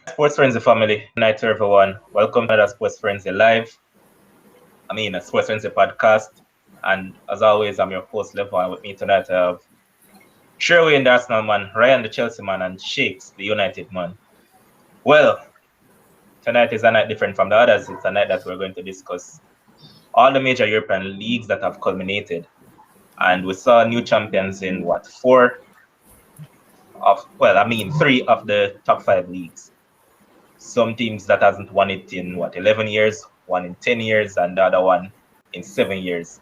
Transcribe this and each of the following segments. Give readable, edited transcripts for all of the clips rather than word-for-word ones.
Sports Frenzy family, good night to everyone. Welcome to another Sports Frenzy Live. A Sports Frenzy podcast. And as always, I'm your host, Levo, and with me tonight I have Sherwin, the Arsenal man, Ryan, the Chelsea man, and Shakes, the United man. Well, tonight is a night different from the others. It's a night that we're going to discuss all the major European leagues that have culminated. And we saw new champions in three of the top five leagues. Some teams that hasn't won it in 11 years, one in 10 years, and the other one in 7 years.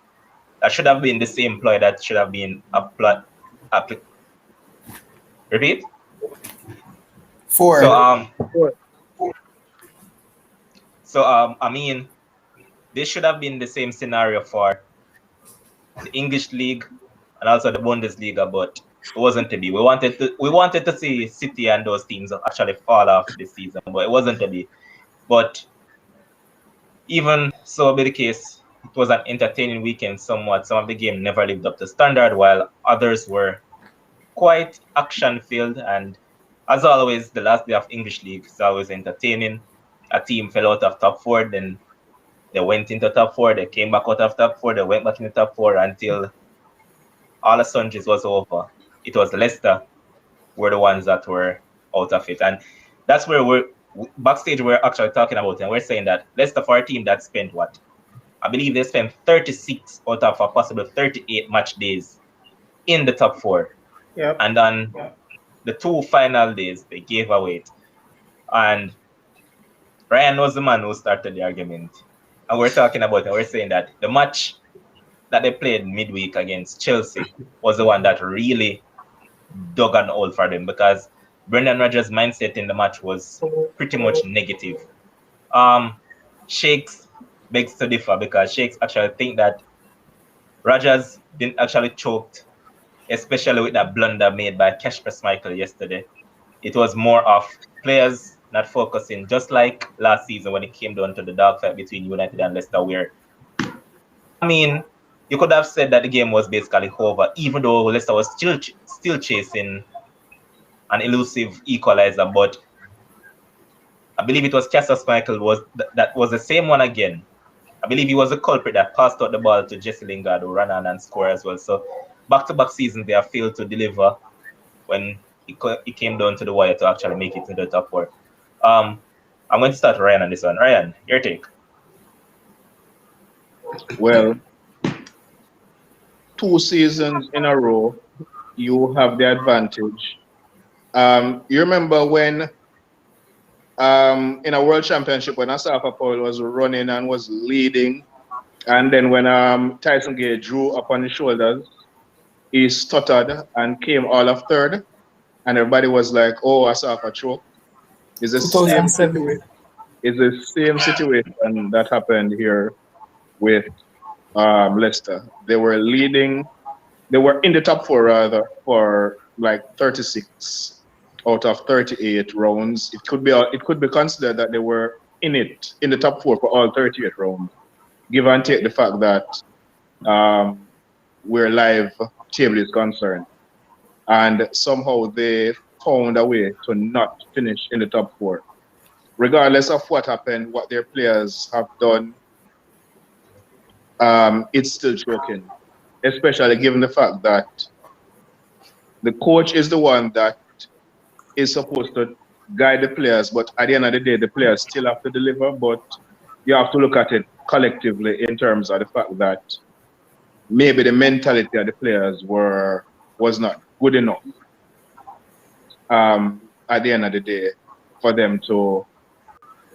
That should have been the same ploy that should have been applied. Repeat. Four. This should have been the same scenario for the English league and also the Bundesliga, but it wasn't to be. We wanted to see City and those teams actually fall off this season, but it wasn't to be. But even so be the case, it was an entertaining weekend somewhat. Some of the game never lived up to standard, while others were quite action-filled. And as always, the last day of English League is always entertaining. A team fell out of top four, then they went into top four, they came back out of top four, they went back into top four until all the sundries was over. It was Leicester were the ones that were out of it. And that's where we're actually talking about, and we're saying that Leicester, for a team that spent I believe they spent 36 out of a possible 38 match days in the top four. Yep. And on the two final days, they gave away it. And Ryan was the man who started the argument. And we're talking about it. We're saying that the match that they played midweek against Chelsea was the one that really dug an hole for them, because Brendan Rodgers' mindset in the match was pretty much negative. Shakes begs to differ, because Shakes actually think that Rodgers didn't actually choked, especially with that blunder made by Kasper Schmeichel yesterday. It was more of players not focusing, just like last season when it came down to the dogfight between United and Leicester, where you could have said that the game was basically over, even though Leicester was still chasing an elusive equalizer. But I believe it was Kasper Schmeichel that was the same one again. I believe he was the culprit that passed out the ball to Jesse Lingard, who ran on and scored as well. So back-to-back seasons, they have failed to deliver when it came down to the wire to actually make it into the top four. I'm going to start Ryan on this one. Ryan, your take. Well, 2 seasons in a row, you have the advantage. You remember when in a world championship, when Asafa Paul was running and was leading, and then when Tyson Gay drew up on his shoulders, he stuttered and came all of third, and everybody was like, "Oh, Asafa choke." It's the same situation that happened here with Leicester. They were leading. They were in the top four rather for like 36 out of 38 rounds. It could be considered that they were in the top four for all 38 rounds, give and take the fact that where live table is concerned. And somehow they found a way to not finish in the top four. Regardless of what happened, what their players have done, it's still choking, especially given the fact that the coach is the one that is supposed to guide the players, but at the end of the day, the players still have to deliver. But you have to look at it collectively in terms of the fact that maybe the mentality of the players was not good enough at the end of the day for them to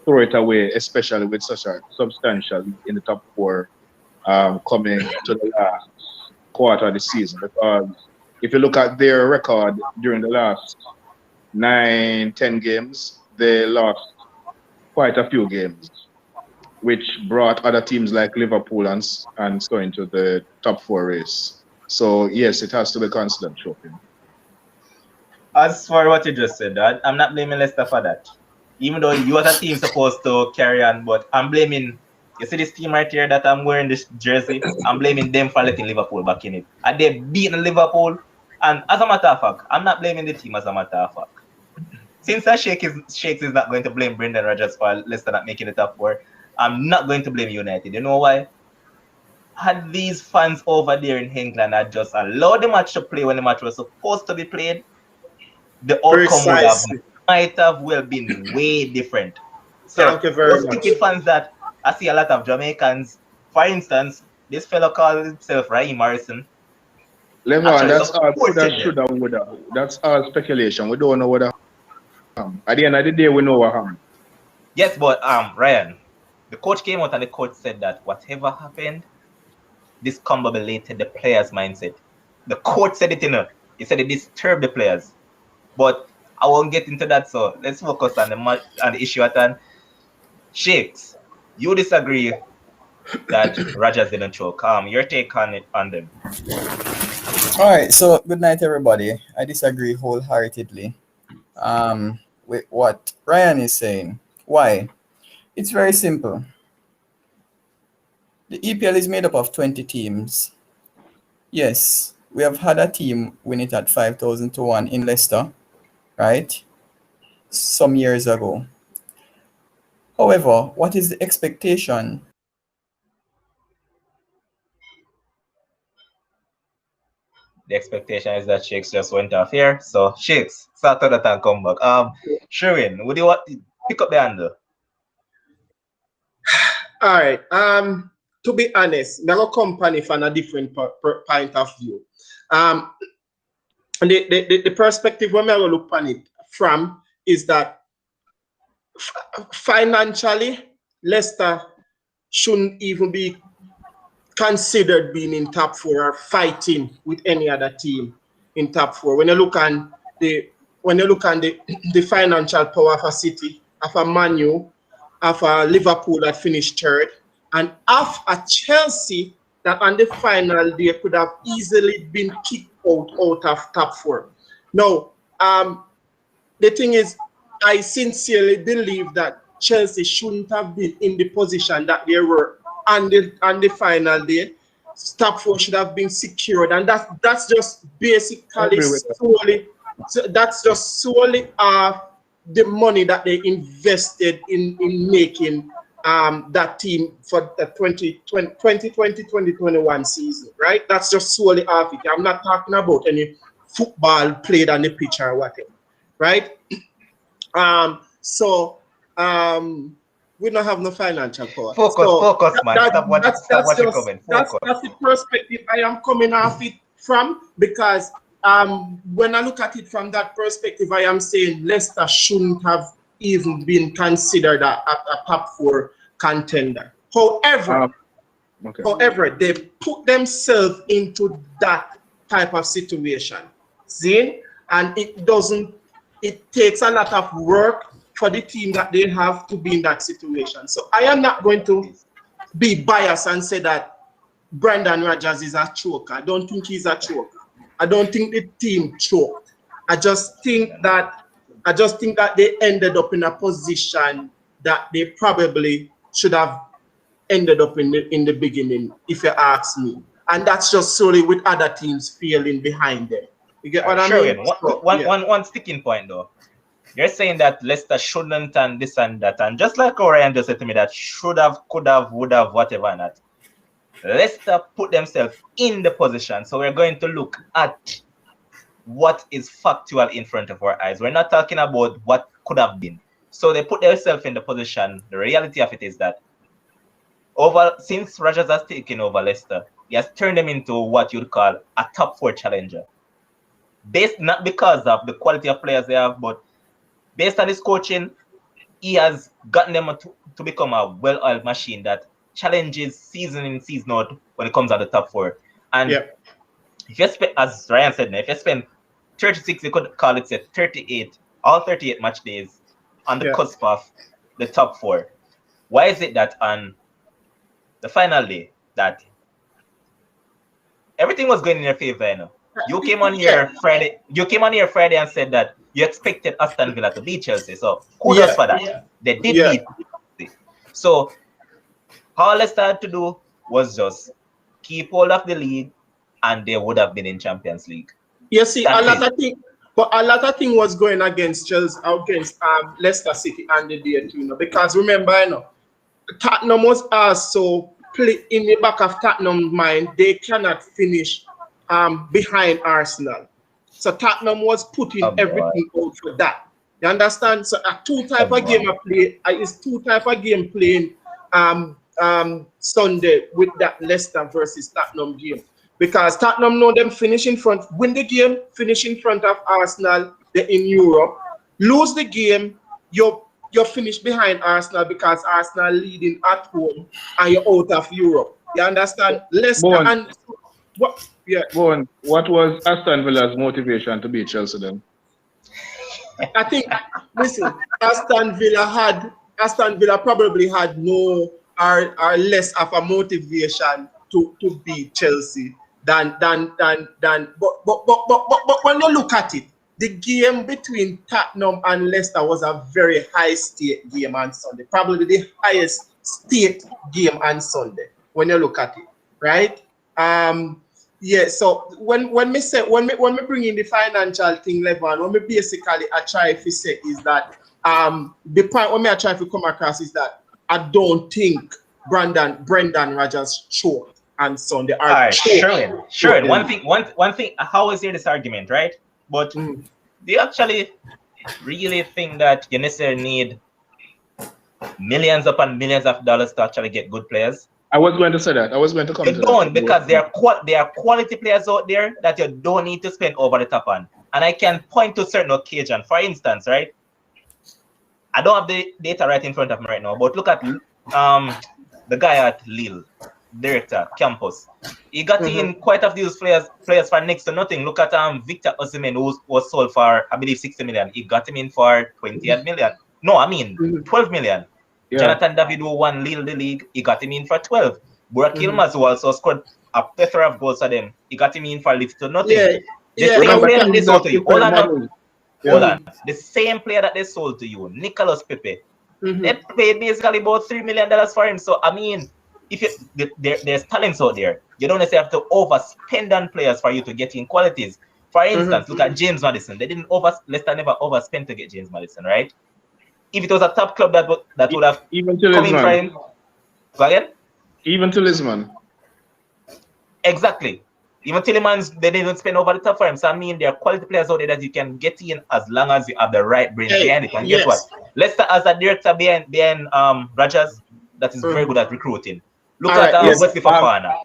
throw it away, especially with such a substantial in the top four coming to the last quarter of the season. Because if you look at their record during the last 9-10 games, they lost quite a few games, which brought other teams like Liverpool and so into the top four race. So yes, it has to be considered choking. As for what you just said, I'm not blaming Leicester for that. Even though you as a team supposed to carry on, but I'm blaming, you see this team right here that I'm wearing this jersey, I'm blaming them for letting Liverpool back in it. And they beaten Liverpool. And as a matter of fact, I'm not blaming the team as a matter of fact. since Shakes is not going to blame Brendan Rodgers for Leicester not making the top 4, I'm not going to blame United. You know why? Had these fans over there in England had just allowed the match to play when the match was supposed to be played, the outcome Precisely. might have well been way different. So Thank you very those much. stupid fans that I see a lot of Jamaicans, for instance, this fellow called himself Raheem Morrison. Levon, that's all supported that should have would have. That's all speculation. We don't know what happened. At the end of the day, we know what happened. Yes, but Ryan, the coach came out and the coach said that whatever happened, discombobulated the players' mindset. The coach said it, he said it disturbed the players. But I won't get into that, so let's focus on the issue at hand. Shakes, you disagree that Rogers didn't choke. Your take on them. All right, so good night, everybody. I disagree wholeheartedly with what Ryan is saying. Why? It's very simple. The EPL is made up of 20 teams. Yes, we have had a team win it at 5,000 to 1 in Leicester, right? Some years ago. However, what is the expectation? The expectation is that Shakes just went off here. So Shakes, start that and come back. Sherwin, would you want to pick up the handle? All right. To be honest, I'm a company from a different point of view. The perspective when I look on it from is that financially, Leicester shouldn't even be considered being in top 4 or fighting with any other team in top 4. When you look on the financial power of a City, of a Man U, of a Liverpool that finished 3rd, and of a Chelsea that on the final day could have easily been kicked out of top 4. Now, the thing is, I sincerely believe that Chelsea shouldn't have been in the position that they were on the final day. Top 4 should have been secured, and that's just basically solely the money that they invested in making that team for the 2020-2021 season, right? That's just solely off it. I'm not talking about any football played on the pitch or whatever, right? We don't have no financial power. Focus, man. Stop watching comment. That's the perspective I am coming off it from, because when I look at it from that perspective, I am saying Leicester shouldn't have even been considered a top 4 contender. However, they put themselves into that type of situation. See? And it takes a lot of work for the team that they have to be in that situation. So I am not going to be biased and say that Brendan Rodgers is a choker. I don't think he's a choker. I don't think the team choked. I just think that they ended up in a position that they probably should have ended up in the beginning, if you ask me. And that's just solely with other teams failing behind them. You get what I mean? One sticking point though. You're saying that Leicester shouldn't and this and that, and just like Orion just said to me that should have, could have, would have, whatever and that. Leicester put themselves in the position. So we're going to look at what is factual in front of our eyes. We're not talking about what could have been. So they put themselves in the position. The reality of it is that since Rodgers has taken over Leicester, he has turned them into what you'd call a top 4 challenger. Based not because of the quality of players they have, but based on his coaching, he has gotten them to become a well-oiled machine that challenges season in, season out when it comes out the top 4. And if you spend, as Ryan said, if you spend 36, you could call it 38, all 38 match days on the cusp of the top 4. Why is it that on the final day that everything was going in your favor? You came on here Friday. You came on here Friday and said that you expected Aston Villa to beat Chelsea. So kudos for that. They did beat Chelsea. So all Leicester had to do was just keep hold of the league, and they would have been in Champions League. You see, a lot of things. But a lot of thing was going against Chelsea, against Leicester City and the day too, because remember, Tottenham was also play in the back of Tottenham's mind. They cannot finish behind Arsenal, so Tottenham was putting everything out for that. You understand? So a two-type of game of play is two-type of game playing Sunday with that Leicester versus Tottenham game. Because Tottenham know them finish in front, win the game, finish in front of Arsenal, they're in Europe. Lose the game, you're finished behind Arsenal because Arsenal leading at home and you're out of Europe. You understand? Leicester and what? Yeah. What was Aston Villa's motivation to beat Chelsea then? I think, listen, Aston Villa probably had no or less of a motivation to beat Chelsea than but when you look at it, the game between Tottenham and Leicester was a very high stake game on Sunday, probably the highest stake game on Sunday when you look at it, right? Yeah, so when we bring in the financial thing level, and when we basically I try to say is that the point when I try to come across is that I don't think Brendan Rodgers choked on Sunday. All right, sure. One thing. How is there this argument, right? But do you actually really think that you necessarily need millions upon millions of dollars to actually get good players? I was going to say that. I was going to come to that. You don't, because there are quality players out there that you don't need to spend over the top on. And I can point to certain occasions. For instance, right? I don't have the data right in front of me right now, but look at the guy at Lille, director, Campos. He got in quite a few players for next to nothing. Look at Victor Osimhen, who was sold for, I believe, 60 million. He got him in for 28 million. No, I mean, 12 million. Yeah. Jonathan David, who won Lille the league, he got him in for 12. Burak Yilmaz, who also scored a plethora of goals for them, he got him in for little to nothing. The same player that they sold to you. Hold on. The same player that they sold to you, Nicolas Pepe. They paid basically about $3 million for him. So I mean, if there's talents out there, you don't necessarily have to overspend on players for you to get in qualities. For instance, look at James Maddison. Leicester never overspent to get James Maddison, right? If it was a top club that would have even to come in for him. Go again? Even to Lisman. Exactly. Even Tillemans, they didn't spend over the top for him. So I mean, there are quality players out there that you can get in as long as you have the right brain behind it. And guess what? Leicester as a director behind Rodgers that is very good at recruiting. Look at Wesley Fofana.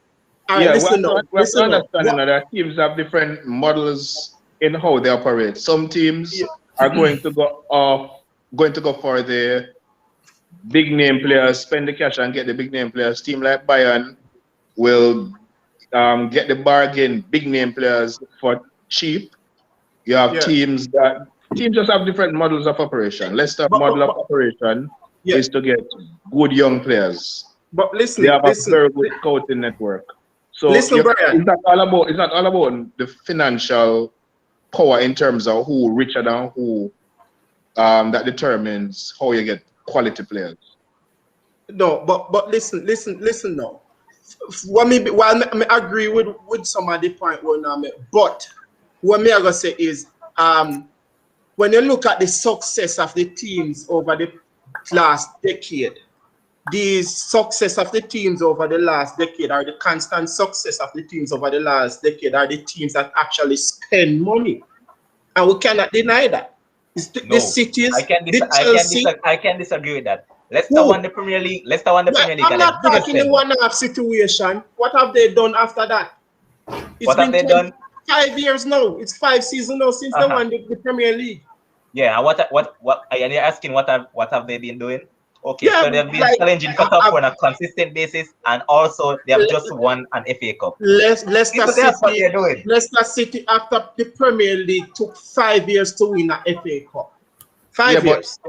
We have to understand that teams have different models in how they operate. Some teams are going to go for the big name players, spend the cash and get the big name players. Team like Bayern will get the bargain big name players for cheap. You have teams just have different models of operation. Leicester model of operation is to get good young players. But listen, they have a very good scouting network. So Brian, it's not all about the financial power in terms of who richer than who. That determines how you get quality players. No, but listen now. I agree with some of the point but what me I gonna say is when you look at the success of the teams over the last decade, the success of the teams over the last decade, or the constant success of the teams over the last decade, are the teams that actually spend money, and we cannot deny that. The cities, Chelsea. I can disagree with that. Leicester won the Premier League. I'm not talking the one-off situation. What have they done after that? What have they done? 5 years now. It's 5 seasons now since they won the Premier League. Yeah, and you're asking what have they been doing? Okay, so they've been challenging for top four on a consistent basis, and also they have just won an FA Cup. Leicester City, after the Premier League, took 5 years to win an FA Cup. 5 years.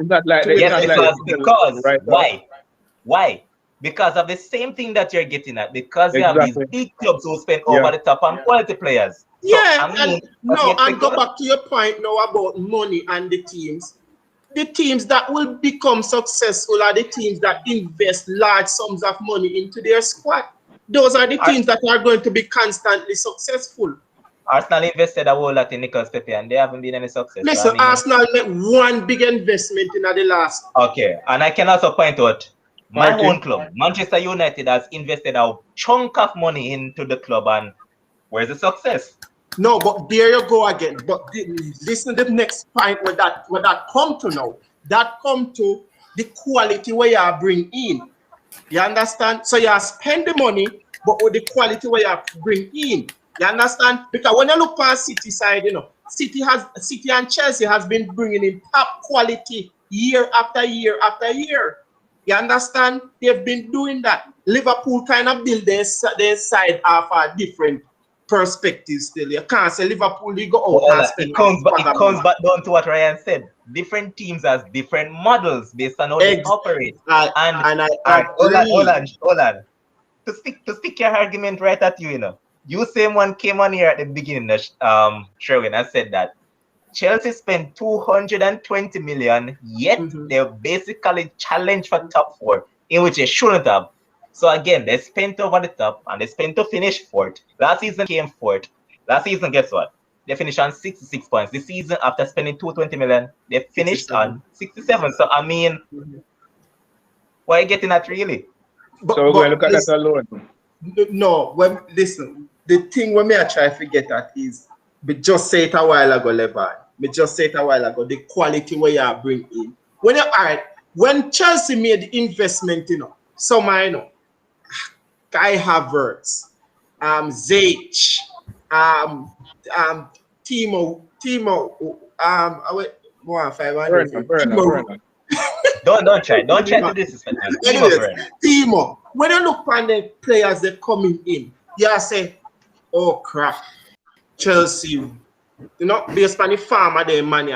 Why? Because of the same thing that you're getting at. Because you have these big clubs who spend over the top on quality players. So, and go back to your point now about money and the teams. The teams that will become successful are the teams that invest large sums of money into their squad. Those are the teams that are going to be constantly successful. Arsenal invested a whole lot in Nicolas Pepe and they haven't been any success. So, Listen, Arsenal made one big investment in the last. Okay, and I can also point out my Martin. own club, Manchester United, has invested a chunk of money into the club, and where's the success? No, but there you go again. But listen to the next point where that come to now. That come to the quality where you bring in. You understand? So you spend the money, but with the quality where you bring in. You understand? Because when you look past City side, City and Chelsea has been bringing in top quality year after year after year. You understand? They've been doing that. Liverpool kind of build their side off a different perspective still. You can't say Liverpool, you go out and spend. It comes back down to what Ryan said. Different teams has different models based on how they operate. Hold on. To stick your argument right at you, you same one came on here at the beginning, Sherwin, and said that Chelsea spent 220 million, yet they're basically challenged for top 4, in which they shouldn't have. So again, they spent over the top and they spent to finish 4th. Last season came 4th. Last season, guess what? They finished on 66 points. This season, after spending 220 million, they finished 67. On 67. So I mean, why are you getting at really? So we're going to look at that alone. No, listen, the thing when I try to forget that is, we just say it a while ago, Levi. The quality where you bring in. When Chelsea made the investment, Kai Havertz, Ziyech, Timo, Don't try to disrespect him. Timo. When you look at the players that coming in, you say, oh crap, Chelsea, based on the farm of their money,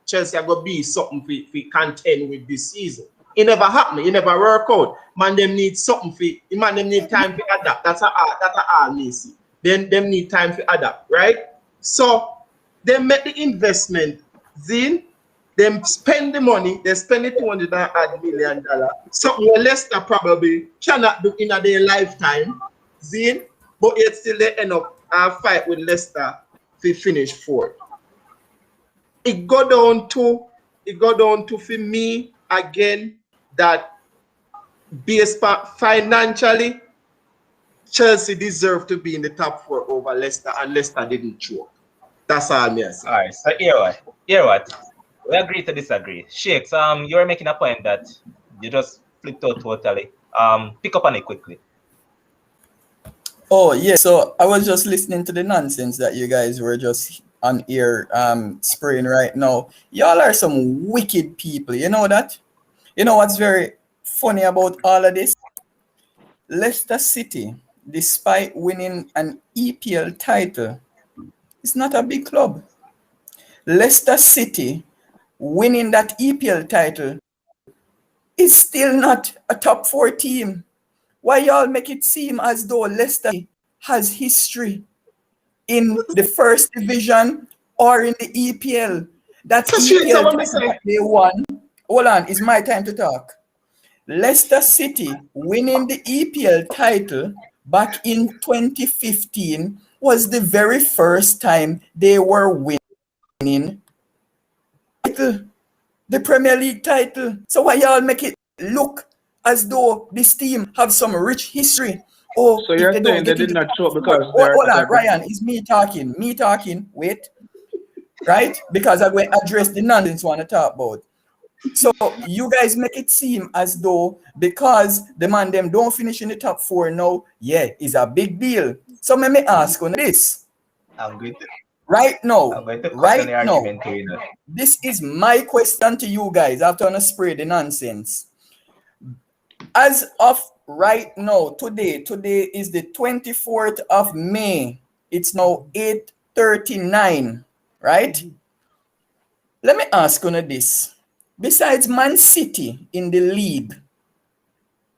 Chelsea are gonna be something for contend with this season. It never happened, it never work out. Man, them need something them need time to adapt. That's all they see. Then them need time to adapt, right? So they make the investment, then them spend the money, they spend the $200 million. Something where Leicester probably cannot do in their lifetime, then, but yet still they end up fight with Leicester to finish 4th. It go down to for me again that based financially, Chelsea deserve to be in the top 4 over Leicester, and Leicester didn't choke. That's all I'm saying. All right, so hear what? We agree to disagree. Shakes, you were making a point that you just flipped out totally. Pick up on it quickly. Oh yeah, so I was just listening to the nonsense that you guys were just on air spraying right now. Y'all are some wicked people, you know that? You know what's very funny about all of this? Leicester City, despite winning an EPL title, it's not a big club. Leicester City winning that EPL title is still not a top 4 team. Why y'all make it seem as though Leicester has history in the first division or in the EPL? That's EPL that they won. Hold on, it's my time to talk. Leicester City winning the EPL title back in 2015 was the very first time they were winning the Premier League title. So why y'all make it look as though this team have some rich history? Oh, so you're saying they did not show because hold on, Ryan, it's me talking, wait. Right? Because I'm going to address the nonsense I want to talk about. So you guys make it seem as though because the man them don't finish in the top 4 now, yeah, it's a big deal. So let me ask on this. Right now, this is my question to you guys after I spray the nonsense. As of right now, today is the 24th of May. It's now 8:39, right? Let me ask on this. Besides Man City in the league,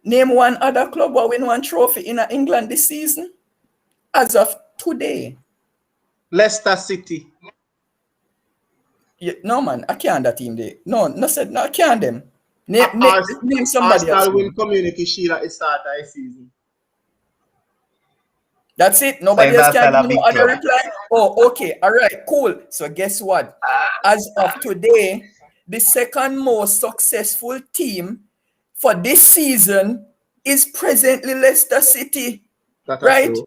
name one other club that win one trophy in England this season? As of today. Leicester City. Yeah, no man, I can't that team there. No, I can't them. Name somebody Arsenal else. win Community Shield at the start of the season. That's it. Nobody So else that's can still give a me big no other club. reply. Oh, okay. All right, cool. So guess what? As of today, the second most successful team for this season is presently Leicester City, That are right? true.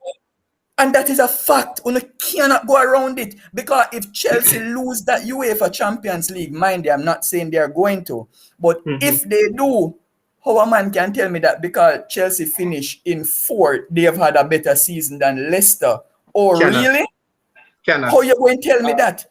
And that is a fact. You cannot go around it. Because if Chelsea lose that UEFA Champions League, mind you, I'm not saying they are going to. But if they do, how a man can tell me that because Chelsea finished in fourth, they have had a better season than Leicester? Oh, Cannot. really? Cannot. How you going to tell me that?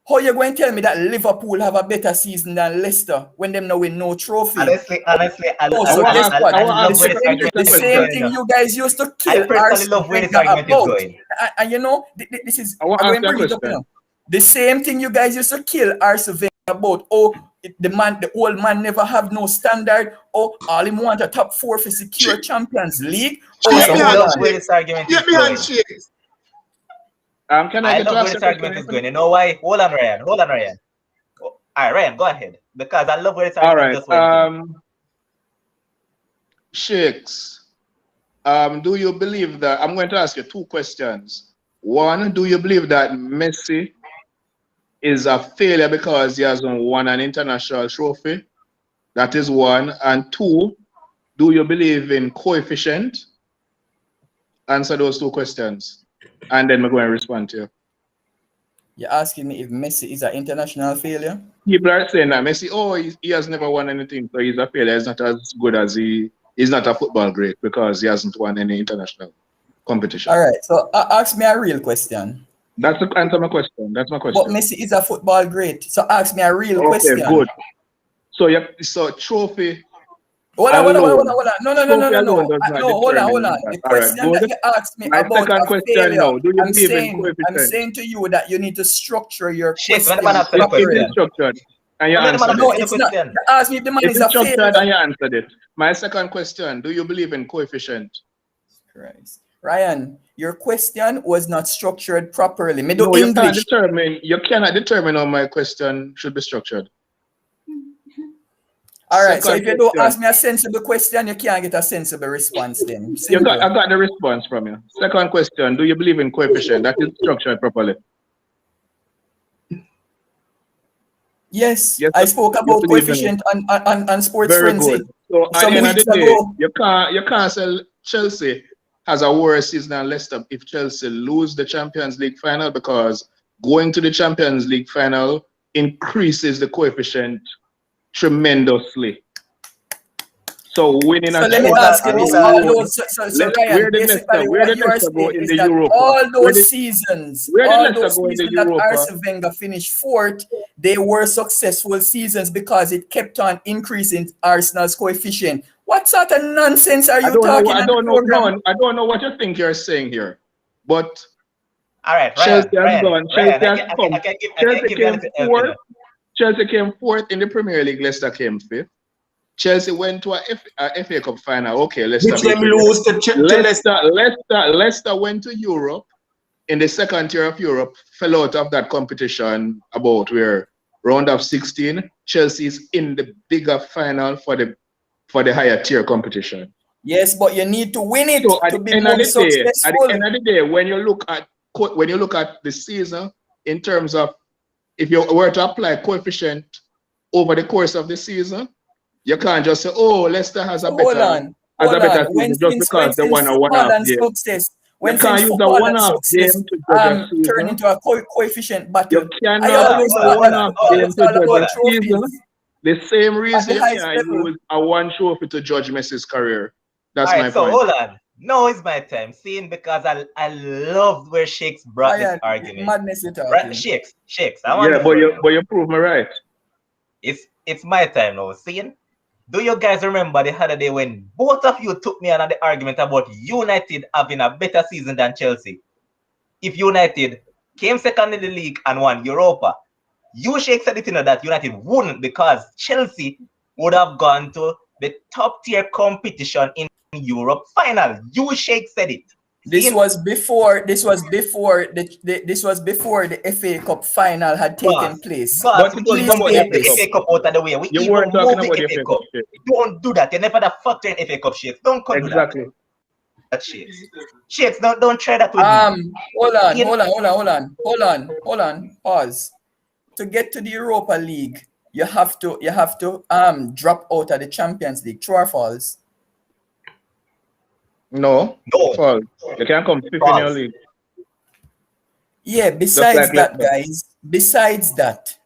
How you going to tell me that Liverpool have a better season than Leicester when them now win no trophy? Honestly, Oh, I so want to guess ask, what? I I want to The love ask where you this same, argument a the is same going. question. thing you guys used to I kill personally Arsene love where this Wenger argument is about. going. And you know, this is, I want I'm to going ask to you a bring it up, you question. know. The same thing you guys used to kill Arsene Wenger about. Oh, the old man never have no standard. Oh, all him want a top four for secure Champions League. Oh, Let so I me hold hand love on. where shakes. this argument is Let me hand going. shakes. Can I I get to love where ask you this a question, argument is Anthony? going. You know why? Hold on, Ryan. Hold on, Ryan. All right, Ryan, go ahead. Because I love where this All argument right. just went to. Shakes, do you believe that I'm going to ask you two questions? One, do you believe that Messi is a failure because he hasn't won an international trophy? That is one. And two, do you believe in coefficient? Answer those two questions. And then we're going to respond to you. You're asking me if Messi is an international failure? People are saying that Messi, oh, he has never won anything, so he's a failure. He's not as good as he's not a football great because he hasn't won any international competition. All right, so ask me a real question. That's the answer my question. That's my But question. Messi is a football great. So ask me a real question. Okay, good. So trophy Hold on. No. trophy alone does not Hold determine on. that. The All right, question that good. you asked me My about second a question failure, now. Do you I'm believe in saying coefficient? to you that you need to structure your Shakes, when question the man ask you the It is properly. question. structured, and you Let the man answered ask No, it. you the it's not. question. You asked me if the man It is is a structured, failure. and you answered it. My second question: do you believe in coefficient? Christ. Ryan, your question was not structured properly. Me do No, you can't English. determine. You cannot determine how my question should be structured. All right, so Second if you don't question. ask me a sensible question, you can't get a sensible response then. I Simple. got the response from you. Second question: do you believe in coefficient? That is structured properly. Yes, Yes, I spoke you about believe in it. coefficient on Sports Very Frenzy good. So at some the end of the weeks day, ago. you can't say Chelsea has a worse season than Leicester if Chelsea lose the Champions League final, because going to the Champions League final increases the coefficient tremendously. So winning So a let me Hold trophy on, ask you this. All because alone. those, so Ryan, Where did basically what you are Leicester go saying in is the that Europa? all those seasons, where did all Leicester those go in the seasons that Europa? Arsene Wenger finished fourth, they were successful seasons because it kept on increasing Arsenal's coefficient. What sort of nonsense are you talking I on the don't know. program? I don't know what you think you're saying here, but all right, Chelsea has gone. Chelsea Ryan, has come. I can Chelsea give you a came little help, you fourth. know. Chelsea came fourth in the Premier League. Leicester came fifth. Chelsea went to a FA Cup final. Okay, Leicester Which beat them them. lose to Leicester. Leicester went to Europe in the second tier of Europe. Fell out of that competition about where round of 16. Chelsea is in the bigger final for the higher tier competition. Yes, but you need to win it So to be more successful. when you look at the season in terms of if you were to apply coefficient over the course of the season, you can't just say, "Oh, Leicester has a So hold better on. When season just because they won a football one-off and game." success, You can't use a one-off game to judge a turn season. into a coefficient battle, You I cannot use always a thought that one-off football game is to all judge about a season. trophies The same at reason the you highest can't level. use a one trophy to judge Messi's career. That's All my right, so point. hold on. Now is my time. Seeing because I loved where Shakes brought this Ryan, argument. madness you're Right, talking. Shakes. I'm on Yeah, the floor now. but you prove me right. It's my time now. Seeing? Do you guys remember the other day when both of you took me on the argument about United having a better season than Chelsea? If United came second in the league and won Europa, you Shake said it in that United wouldn't because Chelsea would have gone to the top tier competition in Europe final. You Shake said it. This was before the FA Cup final had taken place. Boss, But we it was even Please about the take take FA the Cup. this. FA Cup out of the way. We You even weren't talking move the about the FA FA Cup. Cup shit. Don't do that. You never the factor in FA Cup shit. Don't come do that. Exactly. that Shakes. Shakes, don't try that with me. Hold on. Pause. To get to the Europa League, you have to drop out of the Champions League. True or false? No. No. False. You can't come fifth in your False. league. Yeah, besides like that, Leicester. guys, besides that,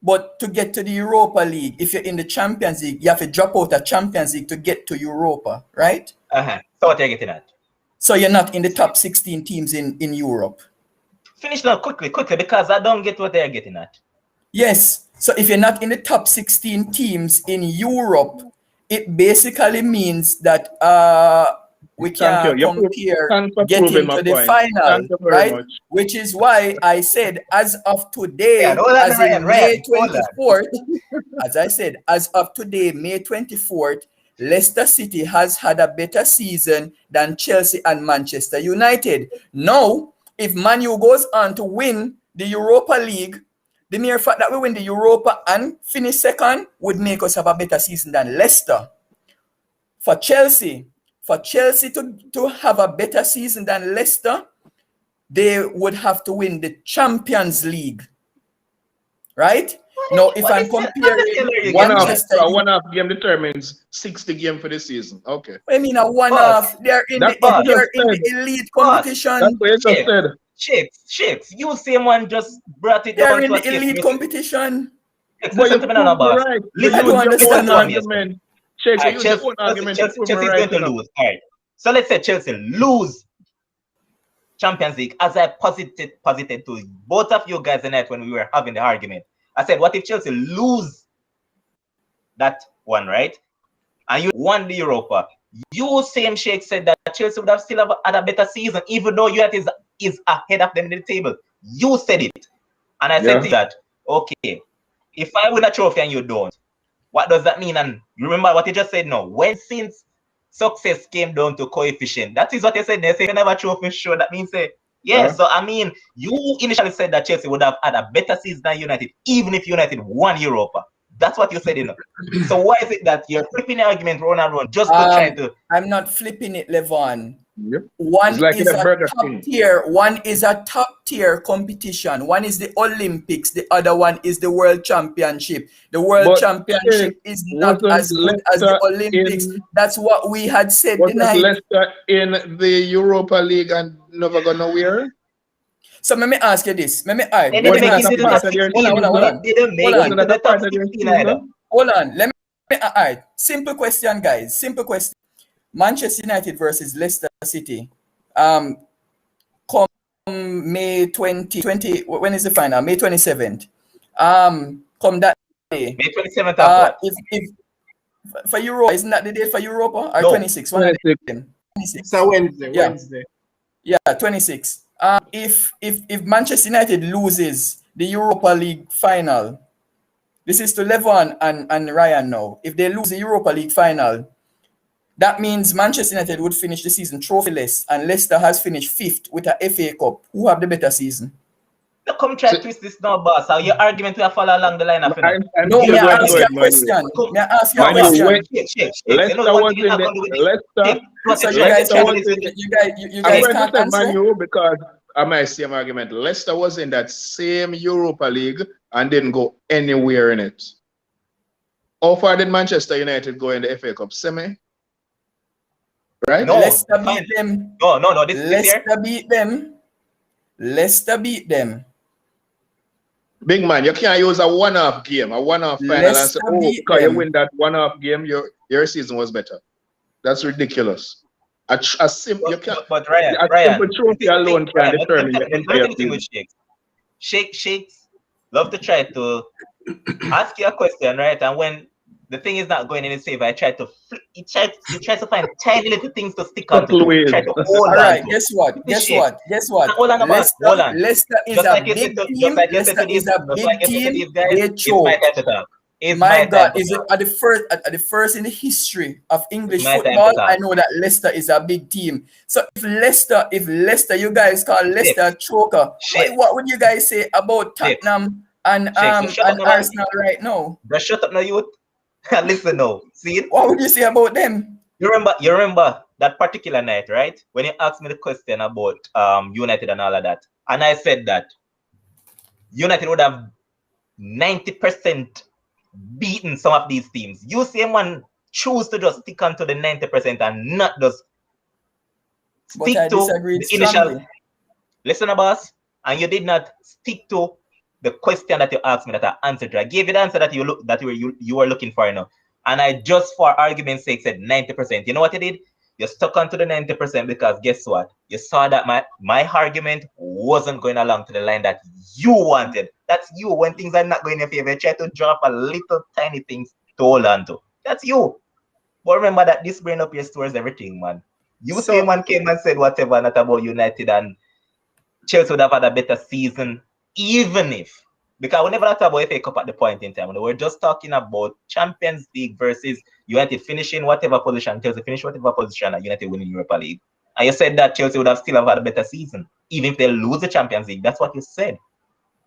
but to get to the Europa League, if you're in the Champions League, you have to drop out of Champions League to get to Europa, right? So what are you getting at? So you're not in the top 16 teams in Europe. Finish now quickly, because I don't get what they're getting at. Yes. So if you're not in the top 16 teams in Europe, it basically means that we can compare getting to the final, right? Which is why I said as of today, as in May 24th, as I said, as of today, May 24th, Leicester City has had a better season than Chelsea and Manchester United. Now, if Man U goes on to win the Europa League, the mere fact that we win the Europa and finish second would make us have a better season than Leicester. For Chelsea to have a better season than Leicester, they would have to win the Champions League. Right? Now, if I'm comparing one half game determines 60 game for the season. Okay. I mean, a one-off. They're in the elite competition. That's what you just said. Shakes. You same one just brought it They're down in to the elite competition. Listen to me now, boss. Listen to understand argument. Chelsea is going to lose. All right. So let's say Chelsea lose Champions League, as I posited to both of you guys tonight when we were having the argument. I said, what if Chelsea lose that one, right? And you won the Europa. You, same Sheikh, said that Chelsea would have still had a better season, even though United is ahead of them in the table. You said it. And I said to you that, okay, if I win a trophy and you don't, what does that mean? And remember what you just said now. Since success came down to coefficient, that is what you said. They say whenever trophy show, that means so I mean, you initially said that Chelsea would have had a better season than United, even if United won Europa. That's what you said, So why is it that you're flipping the argument round and round just to try to? I'm not flipping it, Levon. Yep. One is a top tier. One is a top tier competition. One is the Olympics. The other one is the World Championship. The World Championship is not as good as the Olympics. That's what we had said tonight. Leicester in the Europa League and never go nowhere. So let me ask you this. Hold on. All right. Simple question, guys. Simple question. Manchester United versus Leicester City. Come May 2020. When is the final? May 27th. Come that day. May 27th. If for Europa, isn't that the day for Europa? Or 26? 26. It's a Wednesday. Yeah, 26. If Manchester United loses the Europa League final, this is to Levon and Ryan now. If they lose the Europa League final, that means Manchester United would finish the season trophyless, and Leicester has finished 5th with a FA Cup. Who have the better season? No, come try to twist this now, boss. How your argument will follow along the line of No, may I ask you a question? May I ask you a question? Leicester was in the So you guys can't answer? Because I might see an argument. Leicester was in that same Europa League and didn't go anywhere in it. How far did Manchester United go in the FA Cup? Semi? Right? No, Leicester beat them. No. Leicester beat them. Big man, you can't use a one-off game, a one-off final and say, because you win that one-off game, your season was better. That's ridiculous. But Ryan, simple trophy alone can determine your entire season. Shakes love to try to ask you a question, right? And when the thing is not going in his favor, he tries to find tiny little things to stick on to. All right, guess what? Hold on. Leicester is a big team. Leicester is a big team. They choke. My God, is it at the first in the history of English football? I know that Leicester is a big team. So if Leicester, you guys call Leicester a choker, what would you guys say about Tottenham and Arsenal right now? Just shut up now, youth. Listen now. See it? What would you say about them? You remember that particular night, right? When you asked me the question about United and all of that, and I said that United would have 90% beaten some of these teams. You see man choose to just stick onto the 90% and not just But I stick to disagreed the initial. strongly. Listen, boss, and you did not stick to the question that you asked me that I answered to. I gave you the answer that you were looking for, and I just for argument's sake said 90%. You know what you did? You stuck onto the 90% because guess what? You saw that my argument wasn't going along to the line that you wanted. That's you. When things are not going in your favor, you try to drop a little tiny things to hold on to. That's you. But remember that this brain up your stores everything, man. You say man came and said whatever not about United and Chelsea would have had a better season, even if, because we never talked about FA Cup at the point in time. We were just talking about Champions League versus United finishing whatever position, Chelsea finish whatever position, and United winning Europa League. And you said that Chelsea would have still have had a better season, even if they lose the Champions League. That's what you said.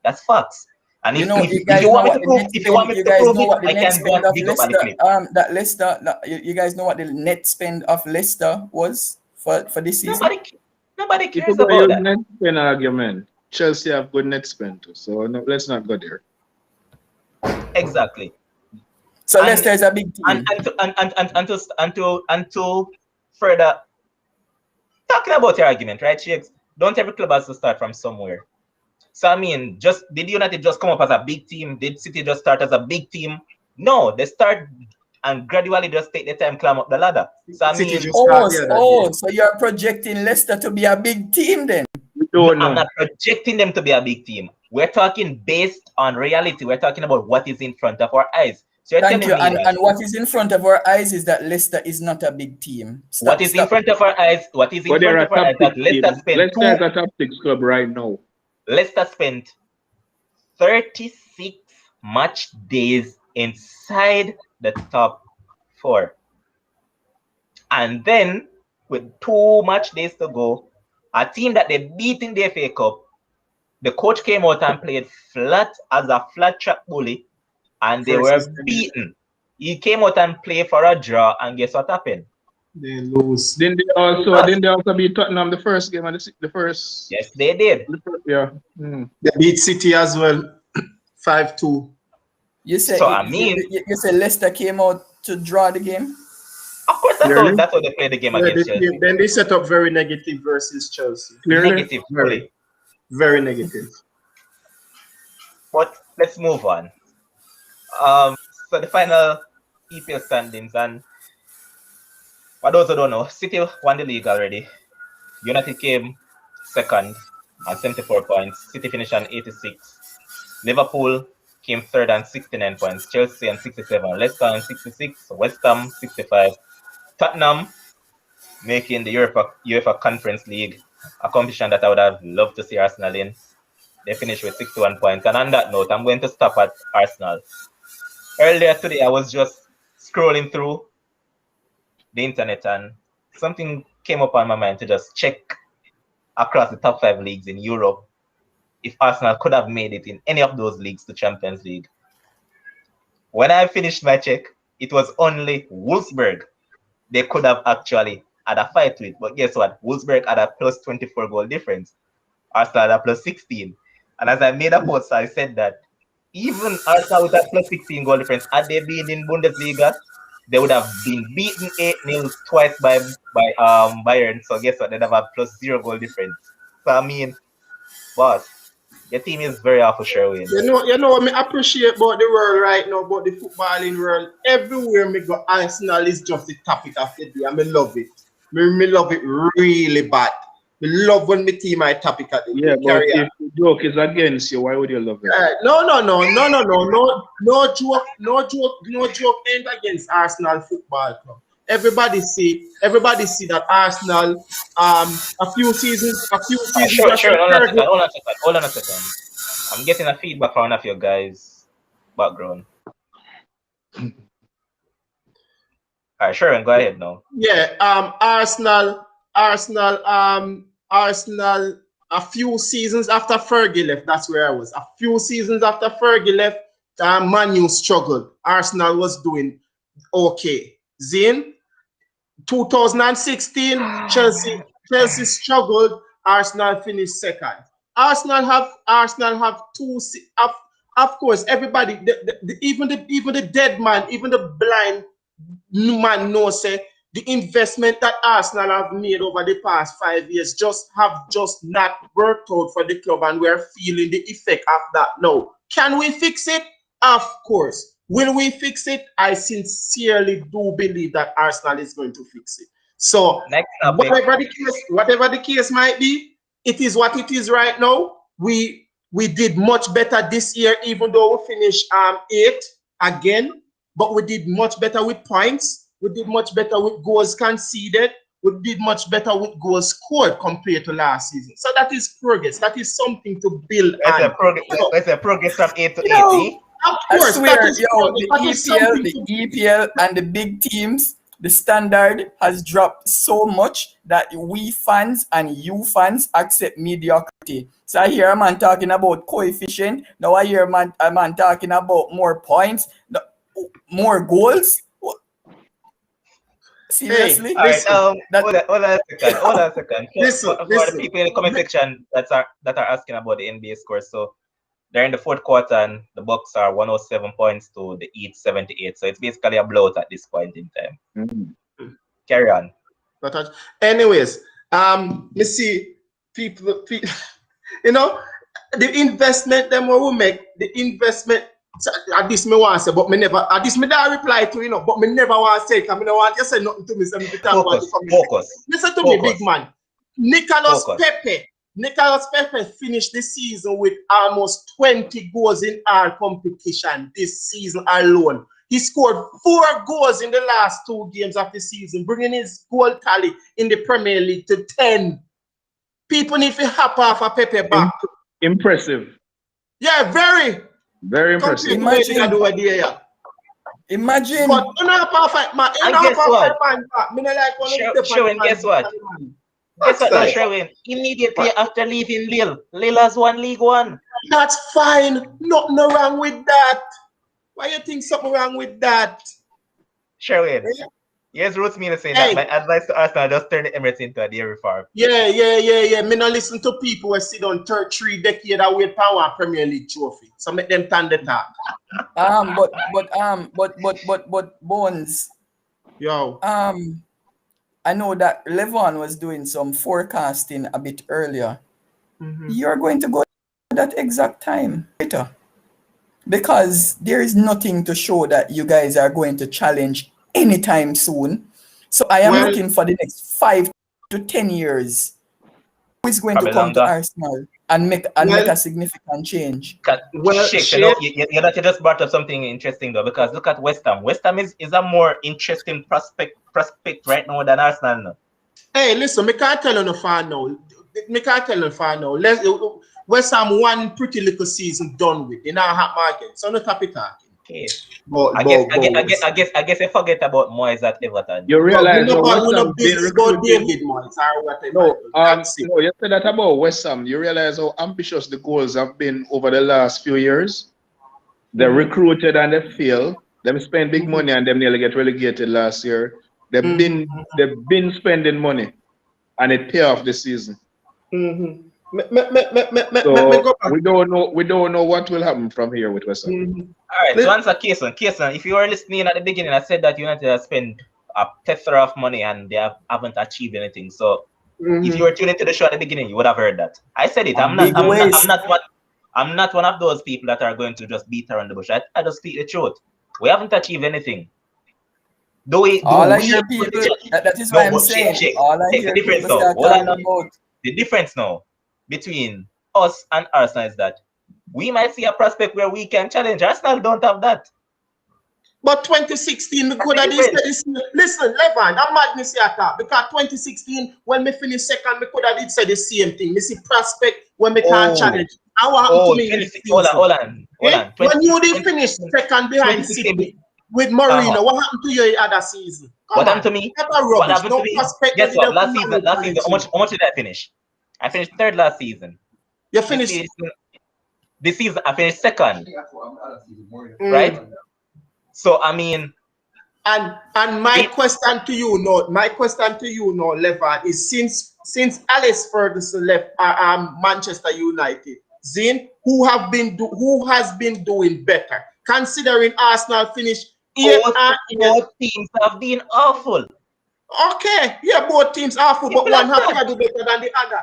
That's facts. And if you want me to prove, it, I can go and dig up on the clip. That Leicester, you guys know what the net spend of Leicester was for this season? Nobody cares about that. Net spend argument. Chelsea have good net spend too, so no, let's not go there. Exactly. So Leicester is a big team. And to further talking about your argument, right, Shakes? Don't every club has to start from somewhere. So I mean, did United just come up as a big team? Did City just start as a big team? No, they start and gradually just take the time climb up the ladder. So I mean, so you're projecting Leicester to be a big team then? I'm not projecting them to be a big team. We're talking based on reality. We're talking about what is in front of our eyes. So thank you. And what is in front of our eyes is that Leicester is not a big team. What is in front of our eyes? What is in front of our eyes? That Leicester is a top 6 club right now. Leicester spent 36 match days inside the top 4. And then, with 2 match days to go, a team that they beat in the FA Cup, the coach came out and played flat as a flat track bully, and they were beaten. He came out and played for a draw, and guess what happened? They lose. Didn't they also beat Tottenham the first game of the first? Yes, they did. Yeah. They beat City as well, 5-2. You said you said Leicester came out to draw the game? Of course, that's how they played the game against Chelsea. Then they set up very negative versus Chelsea. Negative, very, very negative. But let's move on. So the final EPL standings, and for those who don't know, City won the league already. United came second on 74 points. City finished on 86. Liverpool came third on 69 points. Chelsea on 67. Leicester on 66. West Ham 65. Tottenham making the UEFA Conference League, a competition that I would have loved to see Arsenal in. They finished with 61 points. And on that note, I'm going to stop at Arsenal. Earlier today, I was just scrolling through the internet and something came up on my mind to just check across the top 5 leagues in Europe if Arsenal could have made it in any of those leagues to Champions League. When I finished my check, it was only Wolfsburg they could have actually had a fight with. But guess what? Wolfsburg had a plus 24 goal difference. Arsenal had a plus 16. And as I made a post, I said that even Arsenal with a plus 16 goal difference, had they been in Bundesliga, they would have been beaten 8-0 twice by Bayern. So guess what? They'd have a plus 0 goal difference. So I mean, boss, your team is very awful, Sherwin. You know what I appreciate about the world right now, about the footballing world. Everywhere me go, Arsenal is just the topic of the day. I love it. Me love it really bad. Me love when my team I topic at the day. Yeah, but if the joke is against you, why would you love it? No joke ain't against Arsenal Football Club. Everybody see that Arsenal a few seasons sure. Hold on a second. I'm getting a feedback from one of your guys' background. Alright, sure, go ahead now. Yeah, Arsenal, a few seasons after Fergie left, that's where I was. A few seasons after Fergie left, Man U struggled. Arsenal was doing okay. Zane, 2016, Chelsea struggled. Arsenal finished second. Arsenal have of course everybody even the dead man, even the blind man knows say the investment that Arsenal have made over the past 5 years just not worked out for the club, and we're feeling the effect of that now. Can we fix it? Of course. Will we fix it? I sincerely do believe that Arsenal is going to fix it. So Next topic. whatever the case might be, it is what it is right now. We did much better this year, even though we finished 8th again, but we did much better with points. We did much better with goals conceded. We did much better with goals scored compared to last season. So that is progress. That is something to build on. It's a progress from 8 to 8. Of course, I swear, that the EPL and the big teams, the standard has dropped so much that we fans and you fans accept mediocrity. So I hear a man talking about coefficient. Now I hear a man talking about more points, more goals. Seriously? All right. Hold on a second. Listen. For the people in the comment section that are asking about the NBA score, so they're in the fourth quarter and the Bucks are 107 points to the Heat 78. So it's basically a blowout at this point in time. Mm-hmm. Carry on. Anyways, you see, people, you know, the investment them we make, the investment. At this me want to say, but me never. At this me don't reply to, but me never want to say. Cause me no want you say nothing to me. So me Focus. Listen to me, big man. Nicolas Pepe finished the season with almost 20 goals in all competition this season alone. He scored 4 goals in the last 2 games of the season, bringing his goal tally in the Premier League to 10. People need to hop off a Pepe back. Impressive. Yeah, very impressive. Imagine. But you're not perfect, man. And guess what? Sherwin, guess what? Guess what, Sherwin? Immediately after leaving Lille, Lille has won League One. That's fine. Nothing wrong with that. Why you think something wrong with that? Sherwin, here's Roots Mina saying that my advice to Arsenal, just turn the Emirates into a dairy farm. Yeah. Me not listen to people who sit on 3 decades and wait for one Premier League trophy. So make them turn the talk. But Bones. Yo. I know that Levon was doing some forecasting a bit earlier. Mm-hmm. You're going to go at that exact time later. Because there is nothing to show that you guys are going to challenge anytime soon. So I am looking for the next 5 to 10 years. Who is going to come to Arsenal and make a significant change? You just brought up something interesting though, because look at West Ham. West Ham is a more interesting prospect right now than Arsenal now. Hey, listen, me can't tell you no fan now. West Ham one pretty little season done with. They now have market. So no happy talking. Okay. I guess I forget about Moyes at Everton. You realize about David Moyes or whatever. No, you said that about West Ham. You realize how ambitious the goals have been over the last few years. They recruited and they failed. They spend big money and them nearly get relegated last year. They've been spending money and it pay off this season. So we don't know what will happen from here with West Ham. All right, to answer Kason, if you were listening at the beginning, I said that United has spent a plethora of money and they haven't achieved anything. So if you were tuning into the show at the beginning, you would have heard that. I said it. I'm not one of those people that are going to just beat around the bush. I just speak the truth. We haven't achieved anything. That is why I'm saying. All I hear people start talking about. The difference now between us and Arsenal is that we might see a prospect where we can challenge. Arsenal don't have that. But 2016, we could have this. Listen, Levan, I'm madness here because 2016, when we finished second, we could have said the same thing. We see prospect when we can't challenge. Hold on. When you did finish second behind City with Mourinho, what happened to you in other season? What happened to me? Guess what? Last season, how much did I finish? I finished third last season. You finished this season. I finished second. Right? So I mean, And my question to you now, Levan, is since Alex Ferguson left Manchester United, Zin, who has been doing better? Considering Arsenal finished both teams have been awful. Okay, yeah, both teams awful, but one have to do better than the other.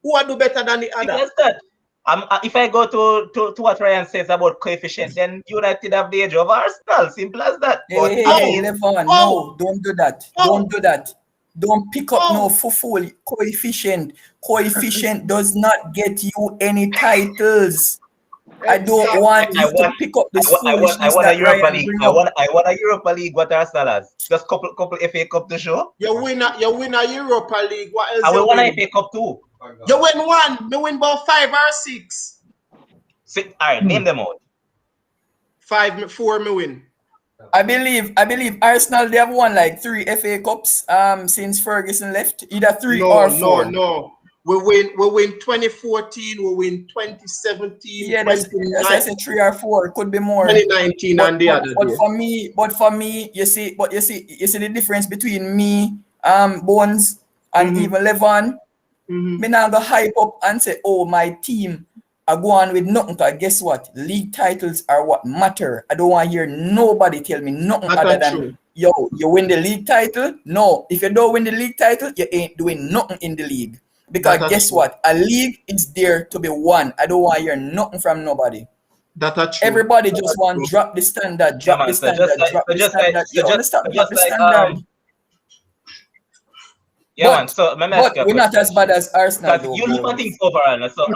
Who will do better than the other? If I go to what Ryan says about coefficient, then United have the edge of Arsenal. Simple as that. Hey, Levan, no, don't do that. Don't do that. Don't pick up no fool coefficient. Coefficient does not get you any titles. I don't want you to pick up this foolishness I want a that Europa Ryan League. bring I up. want a Europa League. What Arsenal has? Just couple FA Cup to show. You win a Europa League. What else? I will win a FA Cup too. You win one. Me win about 5 or 6. All right, name them out. 4 me win. I believe Arsenal, they have won like 3 FA Cups since Ferguson left. Either 3 or 4. No. We win 2014, we win 2017, Yeah, that's 3 or 4. It could be more. 2019 and the other. But for me, you see the difference between me, Bones, and even Levan. Me now go hype up and say, oh, my team are going with nothing. Cause guess what? League titles are what matter. I don't want to hear nobody tell me nothing other than yo, you win the league title. No, if you don't win the league title, you ain't doing nothing in the league. Because guess what? A league is there to be won. I don't want to hear nothing from nobody. That's true. Everybody just want to drop the standard, drop the standard. Yeah, so but we're not as bad as Arsenal. Because you look at things overall. So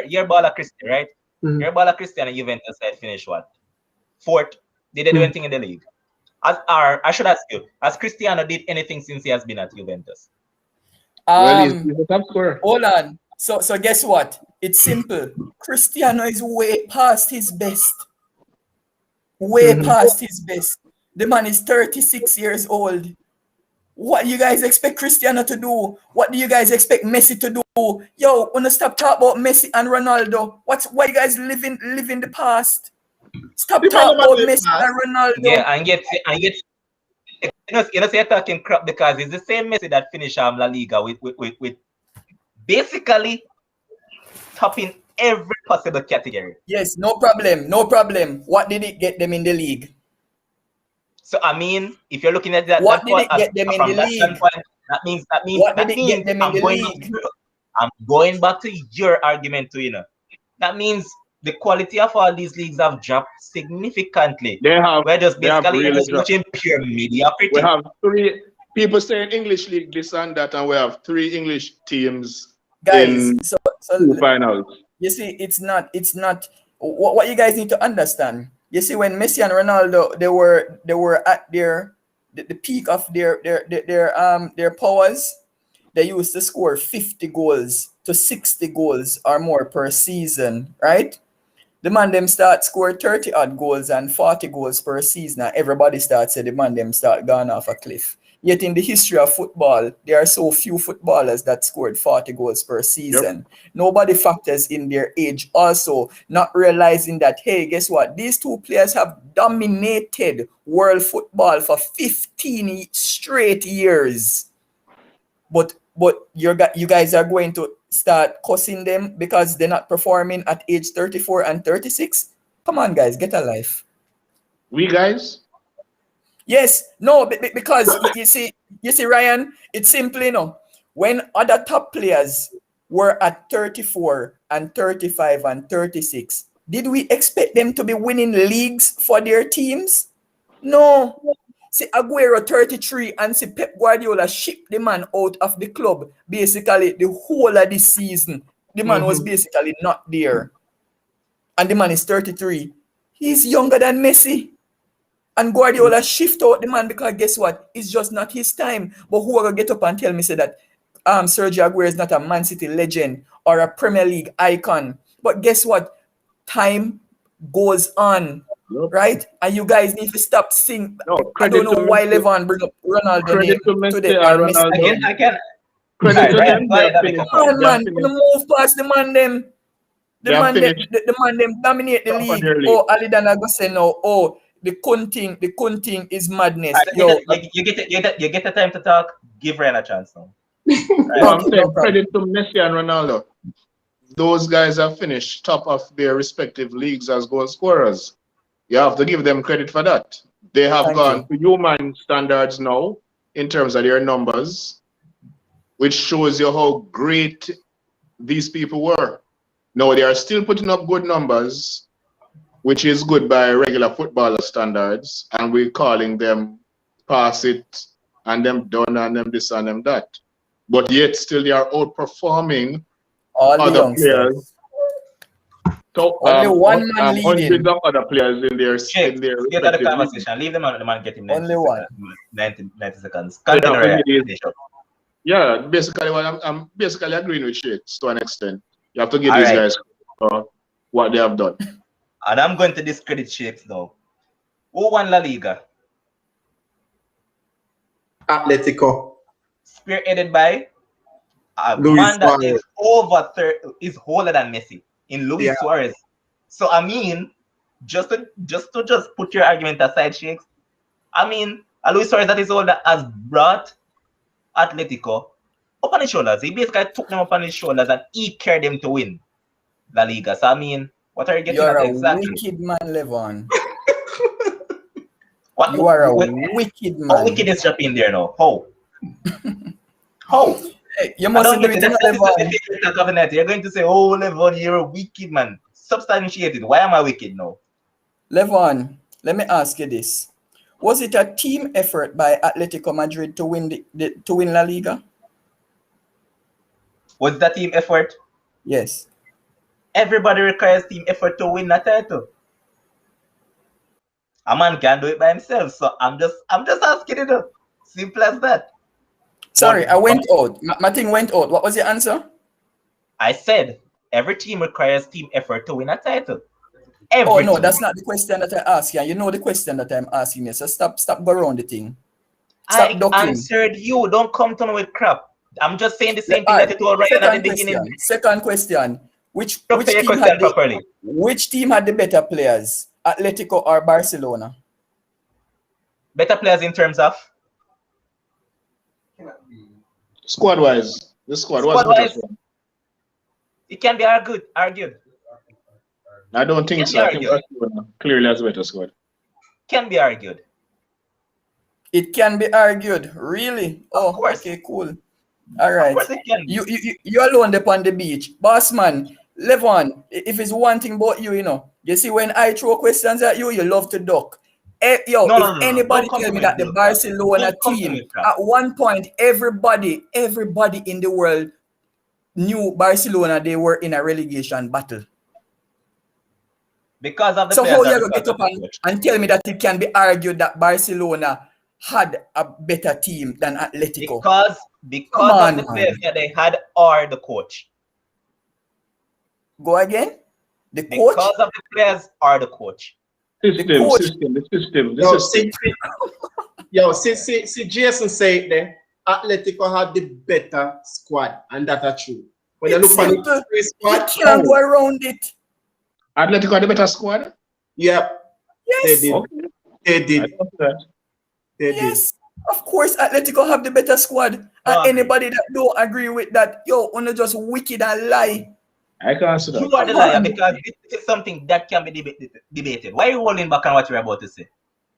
your Bala Christian, right? Your Bala Christian and Juventus had finished what? 4th. Did they do anything in the league? I should ask you, has Cristiano did anything since he has been at Juventus? He's the top scorer. Hold on. So guess what? It's simple. Cristiano is way past his best. Way past his best. The man is 36 years old. What do you guys expect Cristiano to do? What do you guys expect Messi to do? Yo, wanna stop talking about Messi and Ronaldo? Why you guys live in the past? Stop talking about Messi and Ronaldo. Yeah, and yet you know, you're talking crap because it's the same Messi that finished La Liga with basically topping every possible category. Yes, no problem. What did it get them in the league? So I mean, if you're looking at that, what did it get them in the league? That means I'm going back to your argument too, you know. That means the quality of all these leagues have dropped significantly. We're just basically just watching pure mediocrity. We have 3 people saying English league this and that, and we have 3 English teams guys, in so finals. You see, it's not what you guys need to understand. You see, when Messi and Ronaldo they were at the peak of their powers, they used to score 50 goals to 60 goals or more per season, right? The man them start score 30 odd goals and 40 goals per season. And everybody starts say the man them start going off a cliff. Yet in the history of football, there are so few footballers that scored 40 goals per season. Yep. Nobody factors in their age also, not realizing that, hey, guess what? These 2 players have dominated world football for 15 straight years. But you guys are going to start cussing them because they're not performing at age 34 and 36? Come on, guys, get a life. We guys? Yes, no, because you see, Ryan, it's simple, you know. When other top players were at 34 and 35 and 36, did we expect them to be winning leagues for their teams? No. See Aguero 33 and see Pep Guardiola ship the man out of the club basically the whole of this season. The man was basically not there. And the man is 33. He's younger than Messi. And Guardiola shift out the man because guess what? It's just not his time. But who are going to get up and tell me say that Sergio Aguero is not a Man City legend or a Premier League icon? But guess what? Time goes on. Yep. Right? And you guys need to stop singing. No, I don't know why Levan bring up Ronaldo name today. Again. Credit to them. Come on, man. Move past the man them. The man them dominate the league. Oh, Alidana go say no. Oh, the kunting is madness. Alright, Yo, you get the time to talk. Give Ryan a chance now. No, I'm okay, no saying problem. credit to Messi and Ronaldo. Those guys have finished top of their respective leagues as goal scorers. You have to give them credit for that. They have Thank gone you. to human standards now in terms of their numbers, which shows you how great these people were. Now they are still putting up good numbers, which is good by regular footballer standards, and we're calling them pass it and them done and them this and them that. But yet still they are outperforming All the other players. youngsters. So Only one man hundreds leading. of other players in their Shakes, get out of the respective leagues. conversation. Leave the man get him 90 Only one. seconds. 90 seconds. So you Continue, have to Ryan. give Finish up. Yeah, basically what I'm basically agreeing with Shakes to an extent. You have to give All these right. guys what they have done. And I'm going to discredit Shakes now. Who won La Liga? Atletico. Spearheaded by a Luis man that Suarez. is over 30, is older than Messi in Luis Yeah. Suarez. So I mean, just to put your argument aside, Shakes. I mean, a Luis Suarez that is older has brought Atletico up on his shoulders. He basically took them up on his shoulders and he carried them to win La Liga. So I mean, what are you getting You're at a exactly? wicked man, Levon. What You are a what- wicked How man. wicked is Japan there now? How? How? Hey, you I must don't do get it, it. you know, That's the Levon. definition of covenant. You're going to say, oh, Levon, you're a wicked man. Substantiated. Why am I wicked now? Levon, let me ask you this. Was it a team effort by Atletico Madrid to win to win La Liga? Was that team effort? Yes. Everybody requires team effort to win a title. A man can't do it by himself. So I'm just asking it up. Simple as that. Sorry, But- I went out. My thing went out. What was your answer? I said every team requires team effort to win a title. Oh Every no, team. that's not the question that I asked you. You know the question that I'm asking you. So stop go around the thing. I Stop ducking. answered you. Don't come to me with crap. I'm just saying the same thing that you told Ryan at the beginning. Second question. Which Don't say your team question had the properly. which team had the better players? Atletico or Barcelona? Better players in terms of Squad wise, the squad was Squad-wise. better. it can be argued. I don't think Can so. be I think argued. Barcelona clearly has a better squad. Can be argued. It can be argued. Really? Oh, course. okay, cool. All right. Of course it can be. You alone up on the beach. Boss man, Levon, if it's one thing about you, you know, you see when I throw questions at you, you love to duck. No, If no. anybody Don't come tell to me me that with the that. Barcelona Don't come to team, me with that. at one point, everybody in the world knew Barcelona, they were in a relegation battle. Because of the So players. how you and gonna because get of up the coach. and tell me that it can be argued that Barcelona had a better team than Atletico? Because Come on, of the man. players that they had or the coach. Go again? The coach? Because of the players or the coach. The coach- system. See, Jason said there, Atletico had the better squad, and that's true. When It's you look at simple. the You squad, can't go around it. Atletico had a better squad. yeah, Yes. they did. Okay. They I did. thought that. They did. Yes. Of course, Atletico have the better squad. No, And agree. anybody that don't agree with that, yo, wanna just wicked and lie. I can't see that. You are the Come liar on. because this is something that can be debated. Why are you holding back on what you're about to say?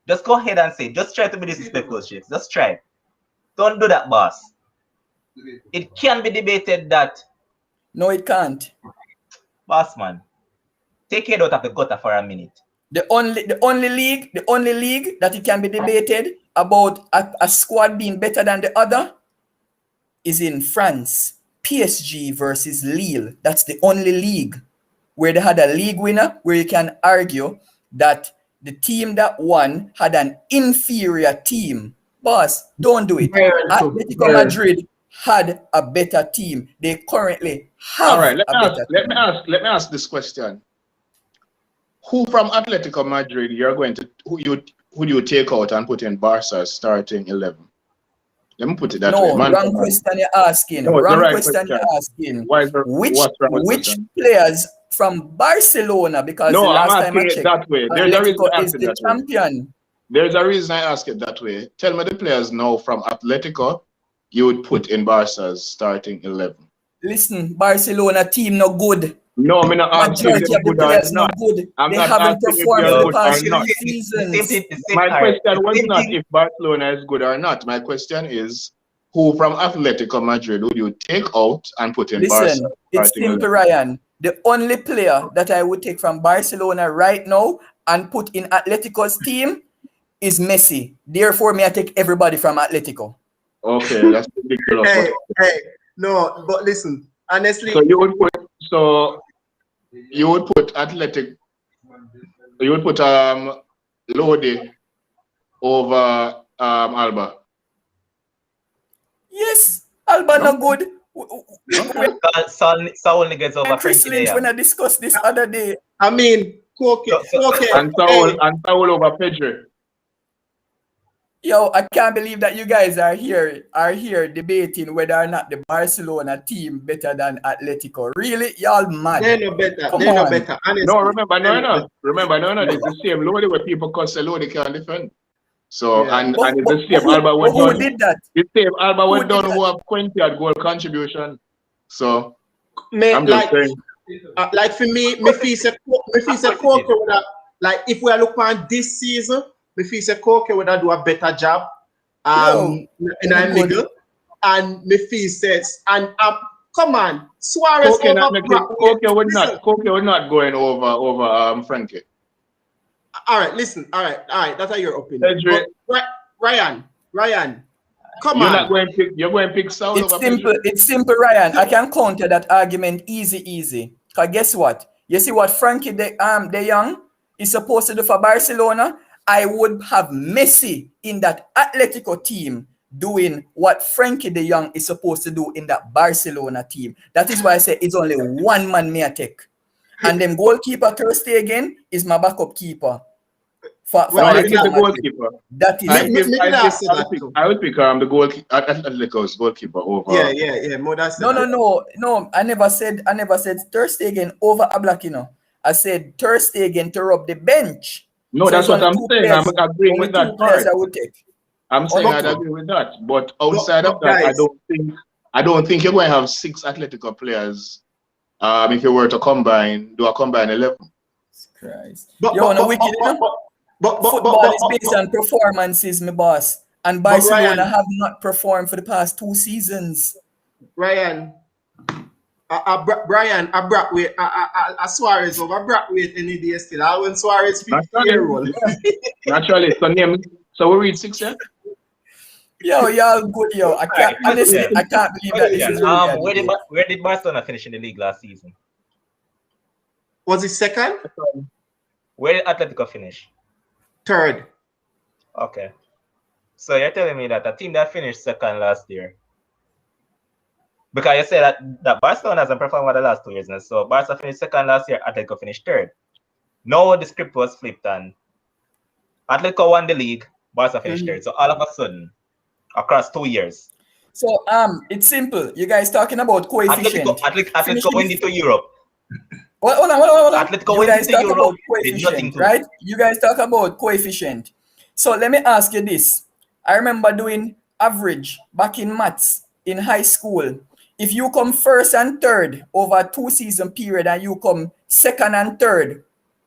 Just go ahead and say it. Just try to be disrespectful, Shakes. Just try. Don't do that, boss. It can be debated that, No, it can't. boss man, take it out of the gutter for a minute. The only league that it can be debated about a squad being better than the other is in France. PSG versus Lille. That's the only league where they had a league winner where you can argue that the team that won had an inferior team. Boss, don't do it. Atletico Madrid had a better team. They currently have All right, a better let team. me ask this question. Who from Atletico Madrid who do you take out and put in Barca's starting 11? Let me put it that way. No, Man, wrong question you're asking. No, it's the Wrong right question question. you're asking. What's wrong with Which question? players from Barcelona because No, the I'm last time I asking it checked, that way. There's a reason Atletico I is ask it the that way. champion. There's a reason I ask it that way. Tell me the players now from Atletico you would put in Barca's starting 11. Listen, Barcelona team no good. No, I'm not asking if Majority they're of the good or players no not. good. I'm They not haven't asking if performed they're for the good or past not. 3 The seasons. same thing. The same, My alright, question the was same not thing. if Barcelona is good or not. My question is, who from Atletico Madrid would you take out and put in Barca Listen, it's starting simple, 11? Ryan. The only player that I would take from Barcelona right now and put in Atletico's team is Messi. Therefore, I take everybody from Atletico. Okay, that's ridiculous. Hey, no, but listen, honestly, So you would put Athletic. You would put Lodi over Alba. Yes, Alba no good. Saul only gets over Chris Frenzzyy Lynch, there. when I discussed this other day, I mean, Koke, And Saul over Pedri. yo, I can't believe that you guys are here debating whether or not the Barcelona team better than Atletico. Really? Y'all mad. they're no better. Come They're no on. better. Honestly, No, remember, they're no better. it's the same Lodi where people cause Lodi can't defend. So, Yeah. and But, it's but, the same who, Alba was who done. did that? The same Alba Who was did done that? who have 20 at goal contribution. So, Me, I'm just saying. like for me feel say Koke would have, like if we are looking at this season, me feel say Koke would have do a better job in the good. middle, and me feel says and come on, Suarez Koke over would not going over Frankie. All right, listen. All right. That's your opinion. Pedri, But, Ryan, come you're on. not going to you're going to pick Saul It's over simple. Pedri. It's simple, Ryan. I can counter that argument easy. Cause guess what? You see what Frankie De Jong is supposed to do for Barcelona? I would have Messi in that Atletico team doing what Frankie De Jong is supposed to do in that Barcelona team. That is why I say it's only one man may I take. And then goalkeeper Ter Stegen is my backup keeper. For No, I give Atletico the Madrid. goalkeeper. That is I would pick the goalkeeper, Atletico's goalkeeper over. Yeah. More that's No. I never said Ter Stegen over Oblak, you know. I said Ter Stegen to rub the bench. No, So that's what I'm saying. players, I'm agreeing only with that two players part. I would take. I'm saying Okay. I'd agree with that. But outside of that, guys, I don't think you're going to have 6 Atletico players. If you were to do a combined 11. Christ. But Football is based on performances, my boss. And Barcelona Ryan, have not performed for the past 2 seasons. Ryan, Brian, Brackway, Suarez over Brackway any day still. I when Suarez fit role. Naturally. So we read 6, yeah? Yo, y'all good, yo. I can't honestly, I can't believe that this is where did Barcelona finish in the league last season? Was it second? Where did Atletico finish? Third. Okay. So you're telling me that a team that finished second last year, because you said that Barcelona hasn't performed over the last 2 years now. So Barca finished second last year, Atletico finished third. Now the script was flipped and Atletico won the league, Barca finished third. So all of a sudden, across 2 years. So it's simple. You guys talking about coefficient. Atletico went into Europe. Hold on. Atletico You guys went into talk Europe, about did nothing coefficient, to right? You guys talk about coefficient. So let me ask you this. I remember doing average back in maths in high school. If you come first and third over a 2-season period and you come second and third,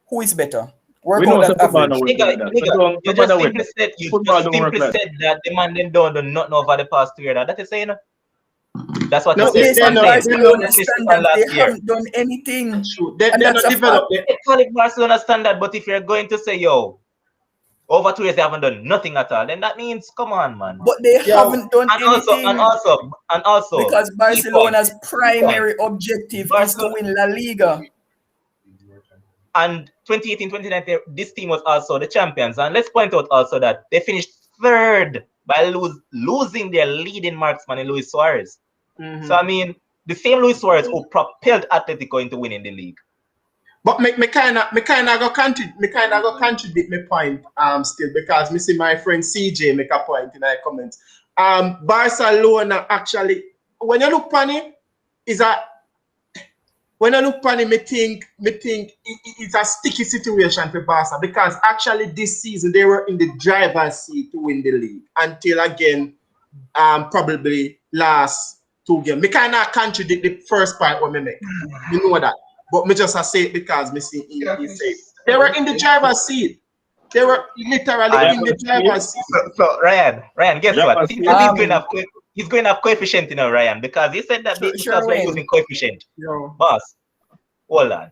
who is better? We know that average. You just simply said that the man them don't do nothing over the past 2 years. That is saying. That's what you said. Barcelona standard, they haven't done anything. They're not developed. They call it Barcelona standard, but if you're going to say, yo, over 2 years they haven't done nothing at all, then that means, come on, man. But they haven't done anything. And also, because Barcelona's primary objective is to win La Liga. And 2018-2019, this team was also the champions. And let's point out also that they finished third by losing their leading marksman in Luis Suarez. So I mean, the same Luis Suarez who propelled Atletico into winning the league. But me kind of go contradict my point still, because me see my friend CJ make a point in our comments. Barcelona actually, when you look on it, is a when I look at it, me think it's a sticky situation for Barca because actually this season they were in the driver's seat to win the league until again, probably last 2 games. Me cannot contradict the first part what me make. You know that. But me just say it because me see he say they were in the driver's seat. They were literally in the driver's seat. So Ryan, guess what? Driver's He's going to have coefficient, you know, Ryan, because he said that because we're using coefficient. Yo. Boss, hold on.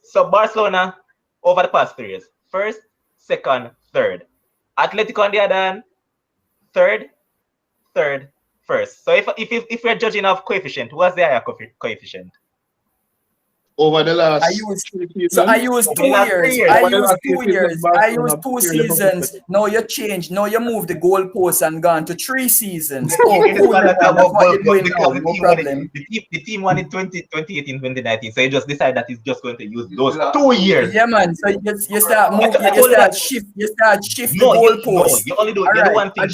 So Barcelona over the past 3 years, first, second, third. Atletico on the other hand, third, first. So if we're judging off coefficient, what's the higher coefficient? Over the last I used 2 years. I used 2 years. I used 2 seasons. Now you change. Now you move the goalposts and gone to 3 seasons. Oh, cool. That's what you're doing now. No problem. The team won in 2018, 2019. So you just decide that it's just going to use those 2 years. Yeah, man. So you start moving. You start shift the goalposts. You only do one thing.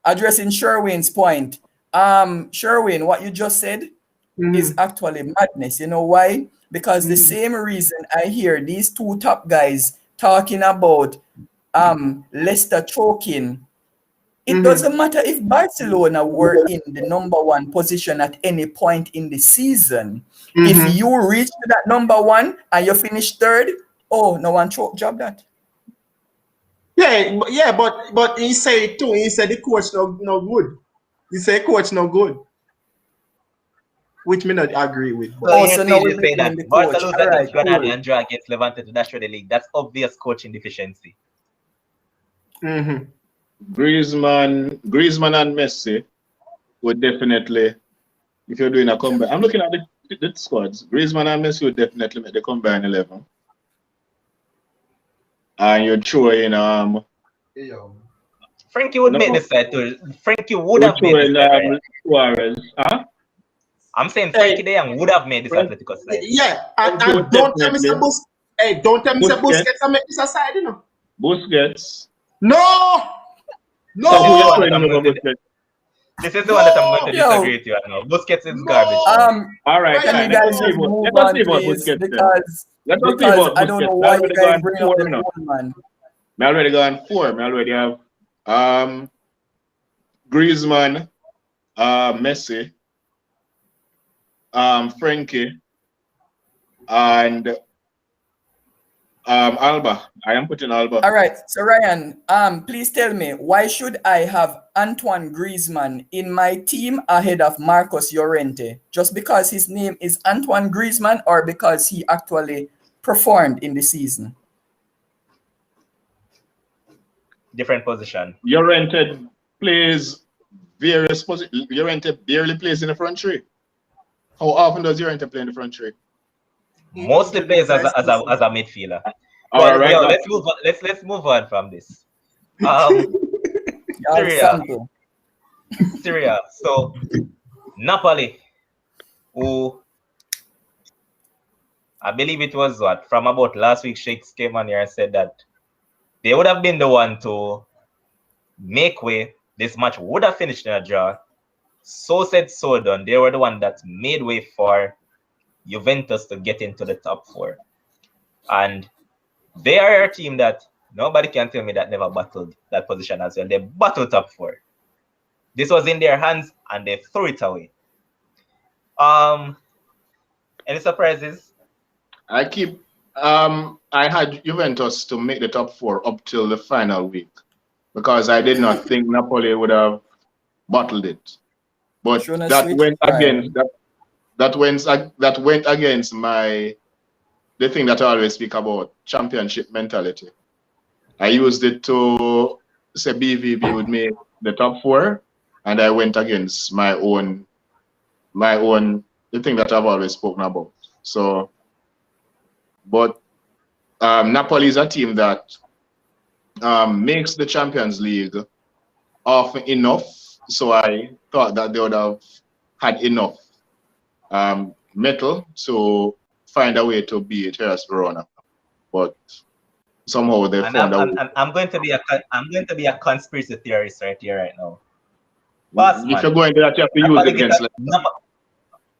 Addressing Sherwin's point. Sherwin, what you just said is actually madness. You know why? Because the same reason I hear these 2 top guys talking about Leicester choking, it doesn't matter if Barcelona were in the #1 position at any point in the season. If you reach to that #1 and you finish 3rd, oh, no one choke job that. Yeah, but he said too. He said the coach no good. He said coach no good. Which me not agree with. So now we say that Barcelona is going to draw against Levante to dash for the league. That's obvious coaching deficiency. Griezmann and Messi would definitely, if you're doing a comeback. I'm looking at the squads. Griezmann and Messi would definitely make the combined 11. And you'd throw in Frenzzyy would make this side too. Frenzzyy would have made this side. Suarez. Huh? I'm saying Frenzzyy de Jong would have made this Atletico side. Yeah, and don't tell me Busquets make this aside, you know. Busquets. No. This is the one that I'm going to disagree with you. I know. Busquets is garbage. All right. Can you guys just move on, please? Because I don't know why you guys bring up the phone, man. I already gone 4. I already have Griezmann, Messi, Frenzzyy, and Alba. I am putting Alba. All right. So Ryan, please tell me, why should I have Antoine Griezmann in my team ahead of Marcos Llorente? Just because his name is Antoine Griezmann, or because he actually performed in the season? Different position. Llorente plays various positions. Llorente barely plays in the front three. How often does Llorente play in the front three? Mostly plays as a midfielder. All right. Let's move on. Let's move on from this. Syria. So Napoli, who I believe it was from about last week, Shakes came on here and said that they would have been the one to make way. This match would have finished in a draw. So said, so done. They were the one that made way for Juventus to get into the top 4. And they are a team that nobody can tell me that never battled that position as well. They battled top 4. This was in their hands and they threw it away. Any surprises? I had Juventus to make the top 4 up till the final week because I did not think Napoli would have battled it. But that went against the thing that I always speak about, championship mentality. I used it to say BVB would make the top 4, and I went against my own the thing that I've always spoken about. So, but Napoli is a team that makes the Champions League often enough. So I thought that they would have had enough metal to find a way to beat Hellas Verona, but somehow they found a way. I'm going to be a conspiracy theorist right here, right now. Boss, if you're going to that, you have to use it against.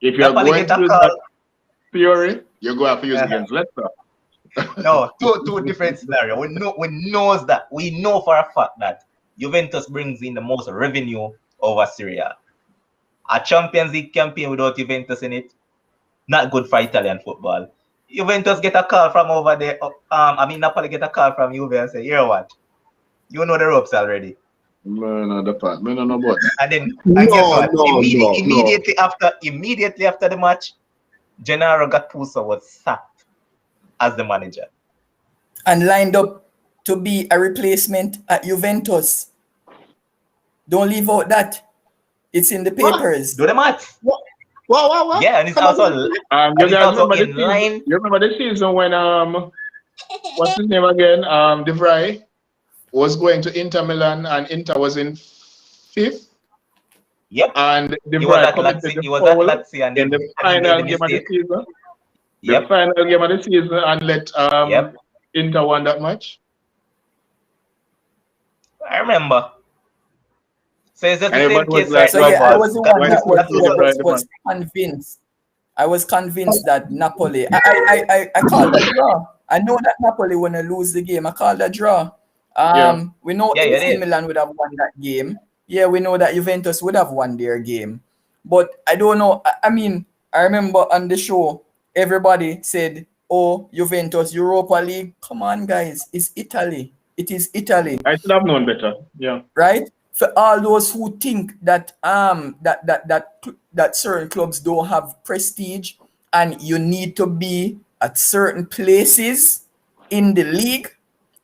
If you're Napoli going get to a use call. that theory, you go have to use Uh-huh. against Leicester. No, two different scenario. We know for a fact that Juventus brings in the most revenue over Syria. A Champions League campaign without Juventus in it, not good for Italian football. Juventus get a call from over there. Napoli get a call from Juve and say, "Here what? You know the ropes already." No, the part. No, no, about that. And guess No, what? no, no, no. Immediately after the match, Gennaro Gattuso was sacked as the manager. And lined up to be a replacement at Juventus. Don't leave out that. It's in the papers. Do the math. What? Yeah, and it's Come also on. You it's guys also remember the in season? line. You remember the season when what's his name again? De Vrij was going to Inter Milan and Inter was in 5th. Yep. And De He was Vrij at committed Lazio. the He was at foul Lazio and in the final game of the season. Yep. The final game of the season and let Yep. Inter won that match. I remember. So it's just the Everybody same was case like, right So now. yeah, I was the one that Gattuso. was convinced. I was convinced that Napoli. I called a draw. I know that Napoli wanna lose the game. I called a draw. We know Yeah, you AC did. Milan would have won that game. Yeah, we know that Juventus would have won their game. But I don't know. I remember on the show, everybody said, "Oh, Juventus Europa League. Come on, guys, it's Italy. It is Italy." I should have known better. Yeah. Right? For all those who think that that certain clubs don't have prestige and you need to be at certain places in the league,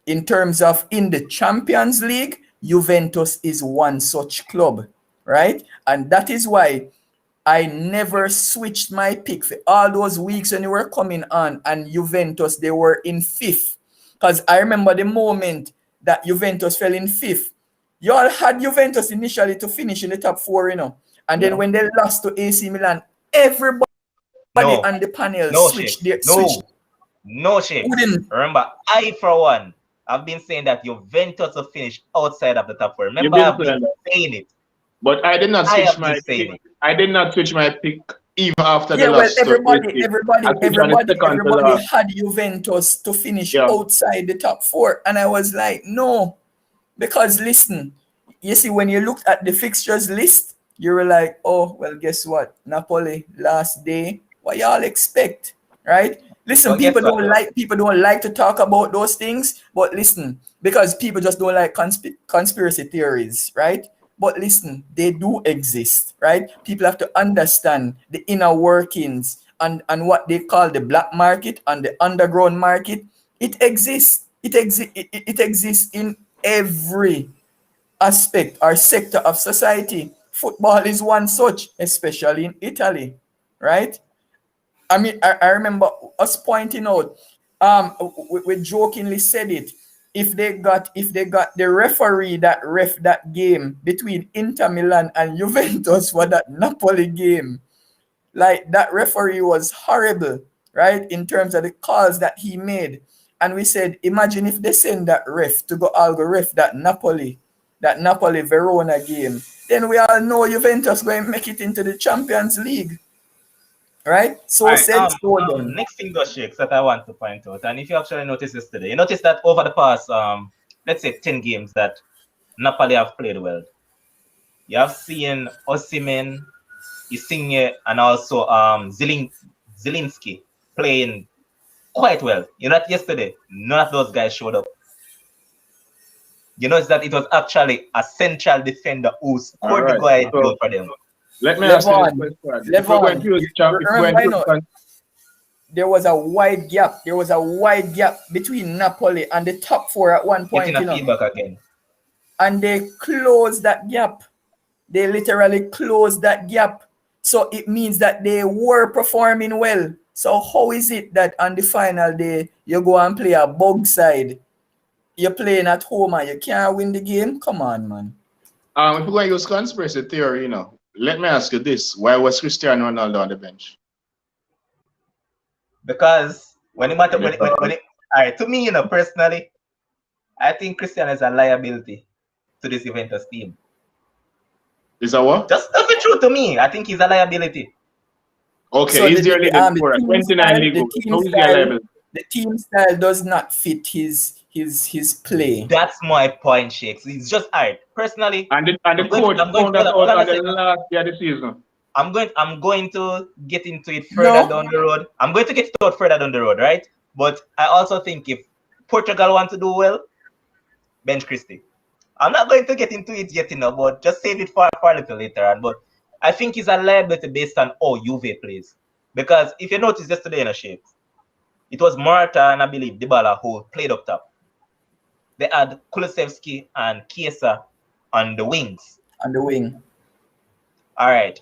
in terms of in the Champions League, Juventus is one such club, right? And that is why I never switched my pick for all those weeks when you were coming on and Juventus, they were in 5th. Because I remember the moment that Juventus fell in 5th. You all had Juventus initially to finish in the top 4, And then when they lost to AC Milan, everybody on the panel switched. No shakes. Remember, I for one, I've been saying that Juventus will finish outside of the top 4. Remember, I've been saying it. But I did not switch my pick. I did not switch my pick even after the loss. Everybody had Juventus to finish outside the top 4. And I was like, no. Because listen, you see, when you looked at the fixtures list, you were like, oh, well, guess what? Napoli, last day. What y'all expect? Right? Listen, people don't like to talk about those things, but listen, because people just don't like conspiracy theories, right? But listen, they do exist, right? People have to understand the inner workings and what they call the black market and the underground market. It exists. It exists in every aspect or sector of society. Football is one such, especially in Italy, right? I remember us pointing out, we jokingly said it. If they got the referee that ref that game between Inter Milan and Juventus for that Napoli game, like that referee was horrible, right? In terms of the calls that he made. And we said, imagine if they send that ref to go ref that Napoli Verona game. Then we all know Juventus going to make it into the Champions League. Right? So said, so done. Next thing though, Shakes, that I want to point out, and if you actually noticed this today, you notice that over the past, let's say 10 games that Napoli have played well. You have seen Osimhen, Insigne, and also Zielinski playing quite well. You know, yesterday, none of those guys showed up. You notice that it was actually a central defender who scored the goal for them. Let me ask you this question. There was a wide gap. There was a wide gap between Napoli and the top 4 at one point. Feedback again. And they closed that gap. They literally closed that gap. So it means that they were performing well. So how is it that on the final day, you go and play a bug side? You're playing at home and you can't win the game? Come on, man. If we're going to use conspiracy theory, let me ask you this. Why was Cristiano Ronaldo on the bench? Because to me, personally, I think Cristiano is a liability to this Juventus team. Is that what? Just that's the truth to me. I think he's a liability. Okay, So he's their legal scorer. 29 league goals. How is he liable? the team style does not fit his play. That's my point, Shakes. It's just art. Personally, And the coach found that out on the last day of the season. I'm going to get into it further No. down the road. I'm going to get to it further down the road, right? But I also think if Portugal want to do well, bench Christie. I'm not going to get into it yet, but just save it for a little later on. But I think it's a liability based on how Juve plays. Because if you notice yesterday in a shape, it was Morata and I believe Dybala who played up top. They had Kulusevski and Chiesa on the wings. On the wing. All right.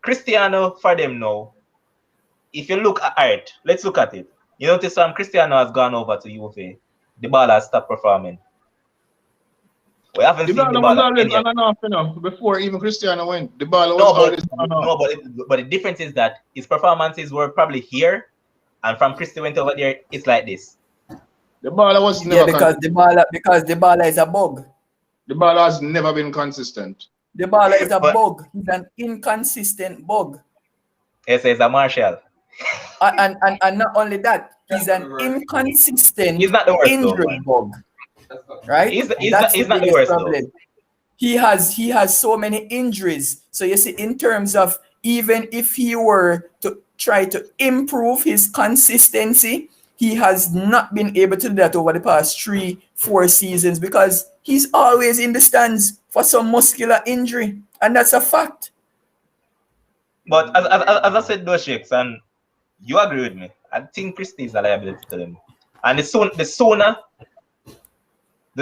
Cristiano for them now. If you look at it, let's look at it. You notice Cristiano has gone over to Juve. Dybala has stopped performing. We haven't seen Dybala was always any on and off, before even Cristiano went. Dybala was always on and off. But the difference is that his performances were probably here, and from Christie went over there, it's like this. Dybala was never because Dybala is a bug. Dybala has never been consistent. Dybala is a bug. He's an inconsistent bug. Yes, he's a Marshall. And not only that, he's an inconsistent He's not the worst injury bug. Right? He's not the worst problem. He has so many injuries. So you see, in terms of even if he were to try to improve his consistency, he has not been able to do that over the past 3-4 seasons because he's always in the stands for some muscular injury, and that's a fact. But as I said, those Shakes, and you agree with me, I think Christie is a liability to them. And the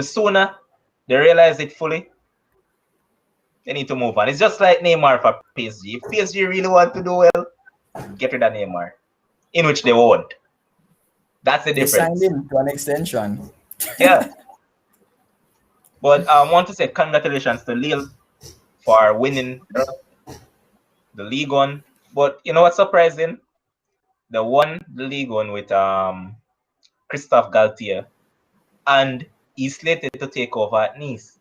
sooner they realize it fully, they need to move on. It's just like Neymar for PSG. If PSG really want to do well, get rid of Neymar, in which they won't. That's the difference. They signed him to an extension. Yeah. But I want to say congratulations to Lille for winning the League One. But you know what's surprising? They won the League One with Christophe Galtier, and he's slated to take over at Nice.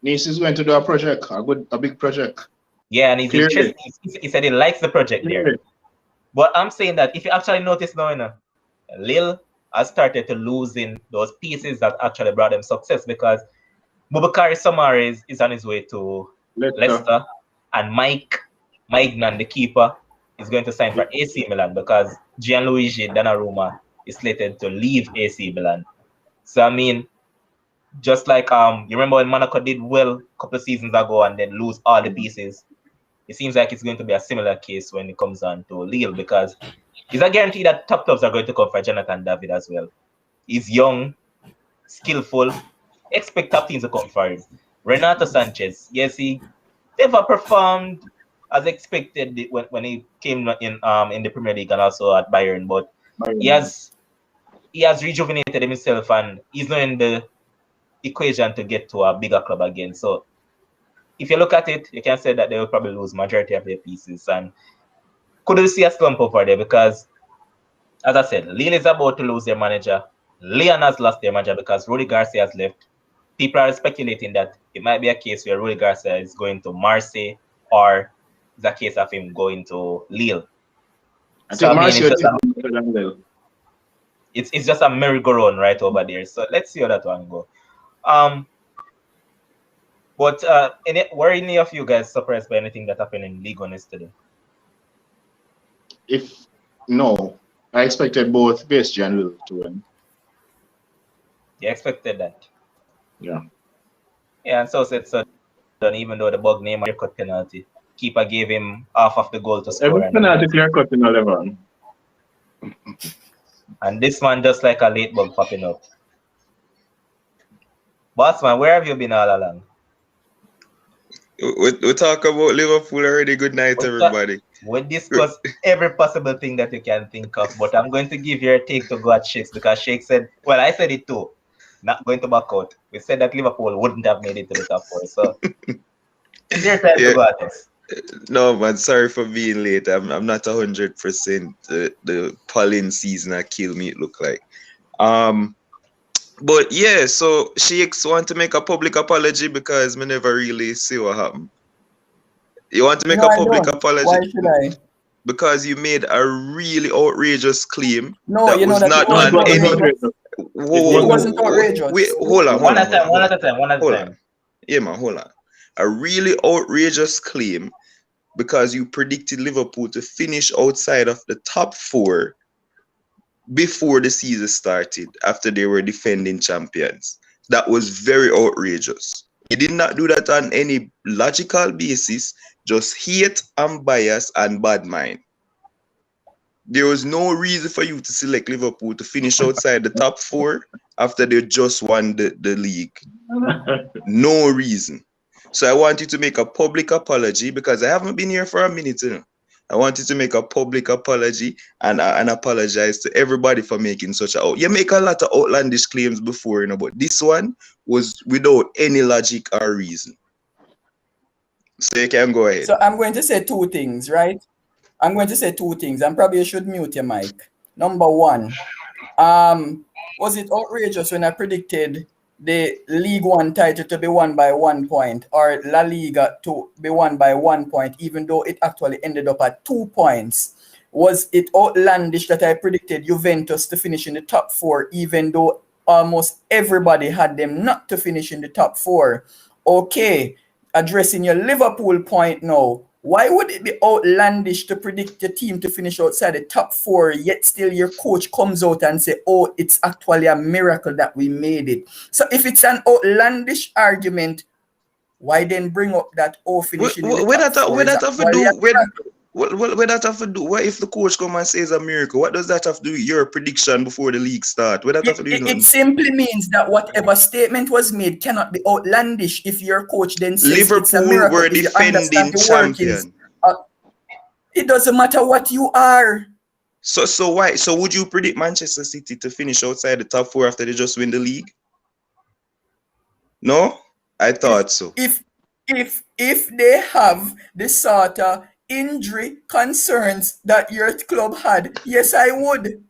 Nice is going to do a big project. Yeah, and he's interested. He said he likes the project there. But I'm saying that if you actually notice now, Lille has started to lose in those pieces that actually brought them success because Boubakary Soumaré is on his way to Leicester, and Mike Maignan, the keeper, is going to sign for AC Milan because Gianluigi Donnarumma is slated to leave AC Milan. So I mean, just like you remember when Monaco did well a couple of seasons ago and then lose all the pieces, it seems like it's going to be a similar case when it comes on to Lille because it's a guarantee that top clubs are going to come for Jonathan David as well. He's young, skillful. Expect top teams to come for him. Renato Sanchez, yes, he never performed as expected when he came in the Premier League and also at Bayern, but he has rejuvenated himself and he's not in the equation to get to a bigger club again. So if you look at it, you can say that they will probably lose majority of their pieces. And could we see a slump over there? Because, as I said, Lille is about to lose their manager. Lyon has lost their manager because Rudy Garcia has left. People are speculating that it might be a case where Rudy Garcia is going to Marseille or it's a case of him going to Lille. I think Marseille it's just a merry-go-round right over there. So let's see how that one go. But were any of you guys surprised by anything that happened in League One yesterday? No, I expected both PSG and Lille to win. You expected that? Yeah. Yeah, and so even though the bug name cut penalty, keeper gave him half of the goal to score. Every penalty clear cut in 11. And this man just like a late bug popping up. Boss man, where have you been all along? We talk about Liverpool already. Good night, everybody. We discuss every possible thing that you can think of, but I'm going to give your take to go at Shakes because Shakes said, well, I said it too. Not going to back out. We said that Liverpool wouldn't have made it to the top four. So it's your time to go at this. No, man, sorry for being late. I'm not 100%. The pollen season I kill me, it look like. But yeah, so Shakes want to make a public apology because me never really see what happened. You want to make a public apology? Why should I? because you made a really outrageous claim No, that you know was that it not wasn't on any. outrageous. It wasn't outrageous. Wait, One at a time, one at a time, one at a hold on. time. Yeah, man, hold on. A really outrageous claim because you predicted Liverpool to finish outside of the top 4 before the season started, after they were defending champions. That was very outrageous. You did not do that on any logical basis, just hate and bias and bad mind. There was no reason for you to select Liverpool to finish outside the top 4 after they just won the league. No reason. So I want you to make a public apology, because I haven't been here for a minute, you know. I want you to make a public apology and apologize to everybody for making such a. You make a lot of outlandish claims before, you know, but this one was without any logic or reason. So you can go ahead. So I'm going to say 2 things, right? I'm going to say 2 things, and probably you should mute your mic. Number 1, was it outrageous when I predicted the League One title to be won by 1 point, or La Liga to be won by 1 point, even though it actually ended up at 2 points? Was it outlandish that I predicted Juventus to finish in the top 4, even though almost everybody had them not to finish in the top 4? Okay, addressing your Liverpool point now. Why would it be outlandish to predict your team to finish outside the top 4, yet still your coach comes out and say, oh, it's actually a miracle that we made it? So if it's an outlandish argument, why then bring up that finishing in the top 4? What that have to do? What if the coach come and says a miracle? What does that have to do with your prediction before the league start? What that have to do? It simply means that whatever statement was made cannot be outlandish if your coach then says Liverpool it's a miracle. were defending champion. It doesn't matter what you are. So why? So would you predict Manchester City to finish outside the top 4 after they just win the league? No, I thought so. If they have the sort of injury concerns that your club had, yes, I would.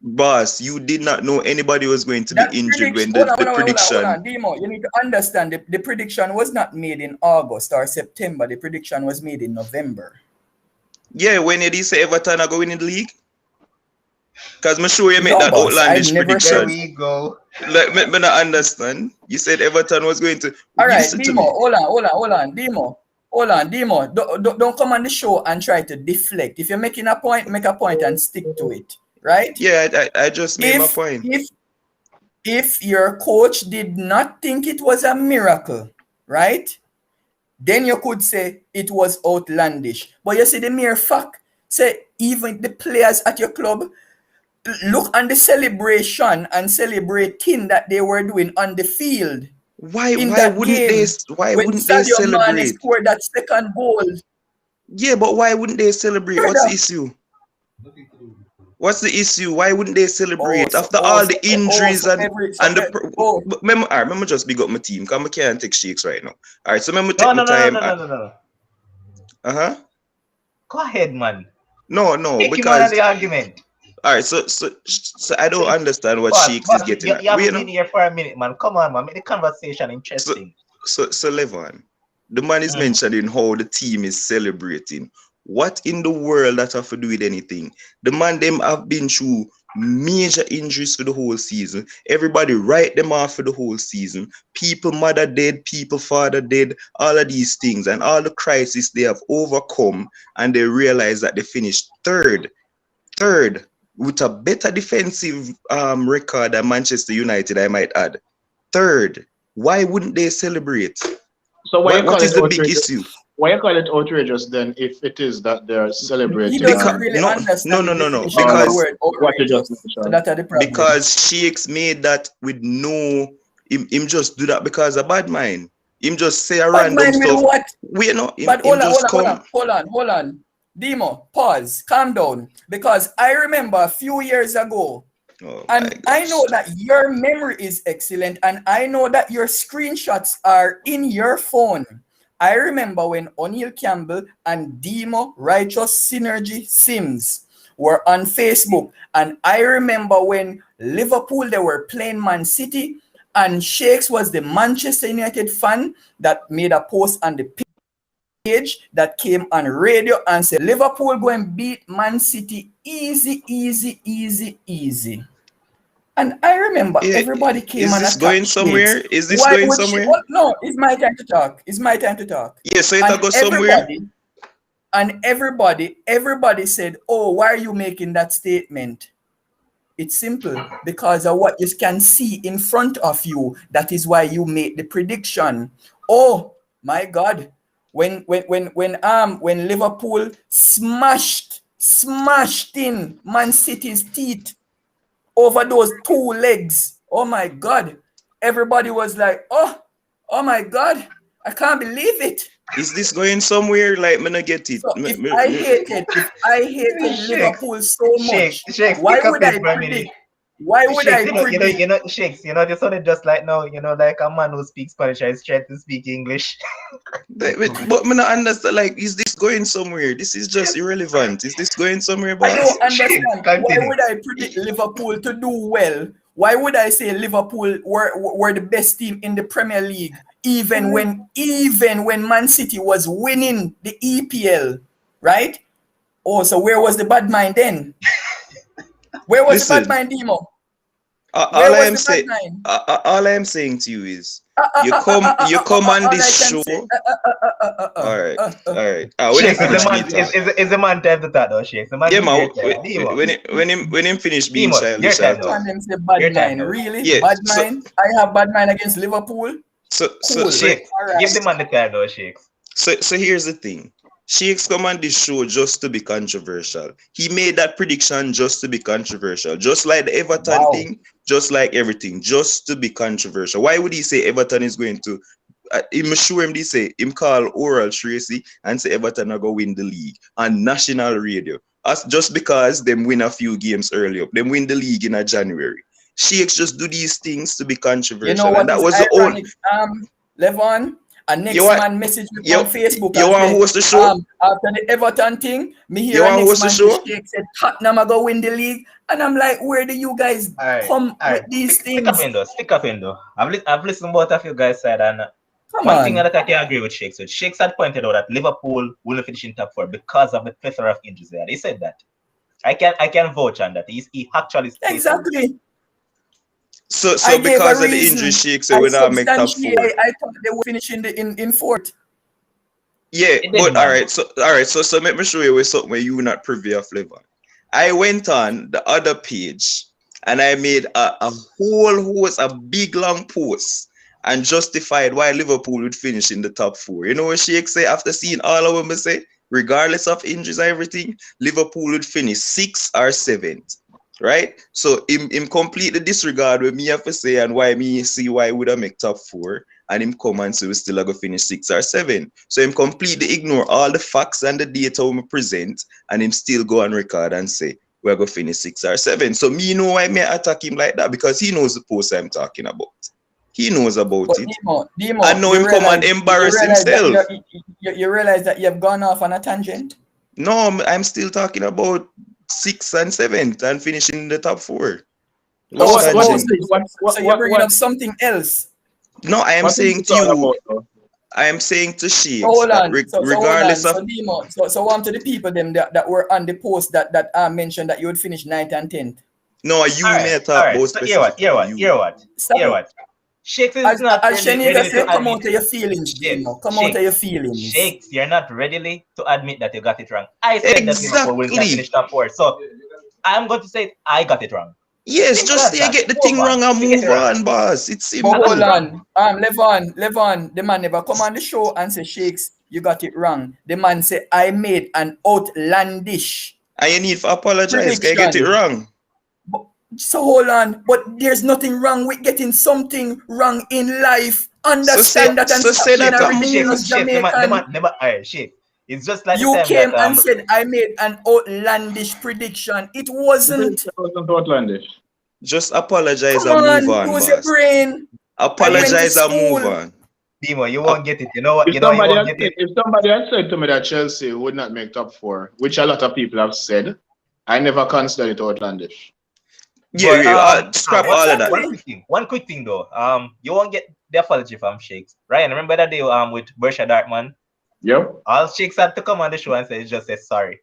Boss, you did not know anybody was going to be injured when the prediction. Hold on, Demo, you need to understand the prediction was not made in August or September. The prediction was made in November. Yeah, when you did say Everton are going in the league? Because I'm sure you made that outlandish prediction. There we go. Like, me not understand. You said Everton was going to. All right, Demo, hold on, Demo. Hold on, Demo. Don't come on the show and try to deflect. If you're making a point, make a point and stick to it. Right? Yeah, I just made my point. If your coach did not think it was a miracle, right? Then you could say it was outlandish. But you see the mere fact, say even the players at your club look on the celebration and celebrating that they were doing on the field. Why wouldn't they celebrate? Mane scored that second goal. Yeah, but why wouldn't they celebrate? What's the issue? What's the issue? Why wouldn't they celebrate after all the injuries remember just big up my team because I can't take shakes right now. All right, so remember take my time. No. Go ahead, man. No, Take because him out of the argument. All right, so I don't understand what shakes is getting. You haven't been here for a minute, man. Come on, man. Make the conversation interesting. So Levon, the man is mentioning how the team is celebrating. What in the world that have to do with anything? The man them have been through major injuries for the whole season. Everybody write them off for the whole season. People mother dead, people father dead, all of these things and all the crises they have overcome, and they realize that they finished third with a better defensive record than Manchester United, I might add. Third. Why wouldn't they celebrate? So what is the big issue? Why you call it outrageous then if it is that they're celebrating? He doesn't really understand. No. Because Sheiks made that with him just do that because of bad mind. Him just say a random stuff. What? Wait, no. Hold on. Demo, pause, calm down. Because I remember a few years ago, and I know that your memory is excellent, and I know that your screenshots are in your phone. I remember when O'Neal Campbell and Demo Righteous Synergy Sims were on Facebook. And I remember when Liverpool, they were playing Man City, and Shakes was the Manchester United fan that made a post on the page that came on radio and said Liverpool go and beat Man City easy, easy, easy, easy. And I remember everybody came Is and this attacked going Shakes. somewhere? Is this Why going would somewhere? Oh, no, it's my time to talk. It's my time to talk. Yeah, so it'll And go somewhere. everybody said, oh, why are you making that statement? It's simple, because of what you can see in front of you. That is why you made the prediction. Oh my God. When Liverpool smashed in Man City's teeth over those two legs. Oh my God. Everybody was like, oh my God. I can't believe it. Is this going somewhere? Like, me not get it. So if I hated Liverpool so much, Shakes, why pick up would this I for a predict? minute. Why would Shakes, I predict? Shakes, this one just like now, like a man who speaks Spanish is trying to speak English. But me not understand. Like, is this going somewhere? This is just irrelevant. Is this going somewhere, boss? I don't understand. Why Continue. would I predict Liverpool to do well? Why would I say Liverpool were the best team in the Premier League, even when Man City was winning the EPL, right? Oh, so where was the bad mind then? Where was the bad mind, Demo? All I am saying to you is you come on this show. All right. Shakes, is the man time to talk though, Shakes? Yeah, man. When him finish being childish, I'll talk. And them say bad mind, really? Yeah, Bad mind? I have bad mind against Liverpool. So Shakes, give the man the time though, Shakes. So here's the thing. Shakes come on this show just to be controversial. He made that prediction just to be controversial. Just like the Everton thing, just like everything, just to be controversial. Why would he say Everton is going to I'm sure him say him call Oral Tracy and say Everton are going to win the league on national radio. Just because them win a few games early up. Them win the league in January. Shakes just do these things to be controversial. You know what? And that was ironic, the only Levon, a next man message me on Facebook. You want to host the show? After the Everton thing, me hear a next man Shake said Tottenham are going to win the league. And I'm like, where do you guys come with these things? Stick up in though. I've listened to both of you guys said, and one thing that I can agree with Shakes. Shakes had pointed out that Liverpool will finish in top 4 because of the plethora of injuries there. He said that. I can vouch on that. He actually stated exactly. So because of the injury, Shakes said we not make top 4. I thought they were finishing in fourth. Yeah, but all right. So let me show you with something where you were not privy of Levon. I went on the other page and I made a big long post and justified why Liverpool would finish in the top 4. You know what Sheikh say after seeing all of them say, regardless of injuries and everything, Liverpool would finish 6th or 7th. Right? So him completely disregard what me have to say and why me see why would I make top 4 and him come and say we still are going to finish 6 or 7. So him completely ignore all the facts and the data we present and him still go on record and say we're going to finish 6 or 7. So me know why me attack him like that because he knows the post I'm talking about. He knows about it. Demo, I know him come and embarrass himself. You realize that you have gone off on a tangent? No, I'm still talking about 6th and 7th and finishing in the top 4. So you're bringing up something else. No, I am saying to you. I am saying to Shakes. Hold on. Regardless of. So on to the people them that were on the post that mentioned that you would finish 9th and 10th. No, you may talk about specifically. Hear what? Shakes is not ready to come out of your feelings, Demo. Come out of your feelings. Shakes, you're not ready to admit that you got it wrong. I said that Liverpool will not finish top 4. So I'm going to say I got it wrong. Yes, just say get the thing wrong and move on, boss. It's simple. Hold on. Levon, the man never come on the show and say, Shakes, you got it wrong. The man say, I made an outlandish. And you need to apologize. Can you get it wrong? So hold on, but there's nothing wrong with getting something wrong in life. Understand that and stop being a ridiculous Jamaican. Shit. It's just like you came and said I made an outlandish prediction. It wasn't. It wasn't outlandish. Just apologize and move on. Use your brain. Apologize and move on. Demo, you won't get it. You know what? If somebody had said to me that Chelsea would not make top 4, which a lot of people have said, I never considered it outlandish. Yeah, scrap all of that. One quick thing though. You won't get the apology from Shakes. Ryan, remember that day with Borussia Dortmund Yep. All Shakes had to come on the show and just say sorry.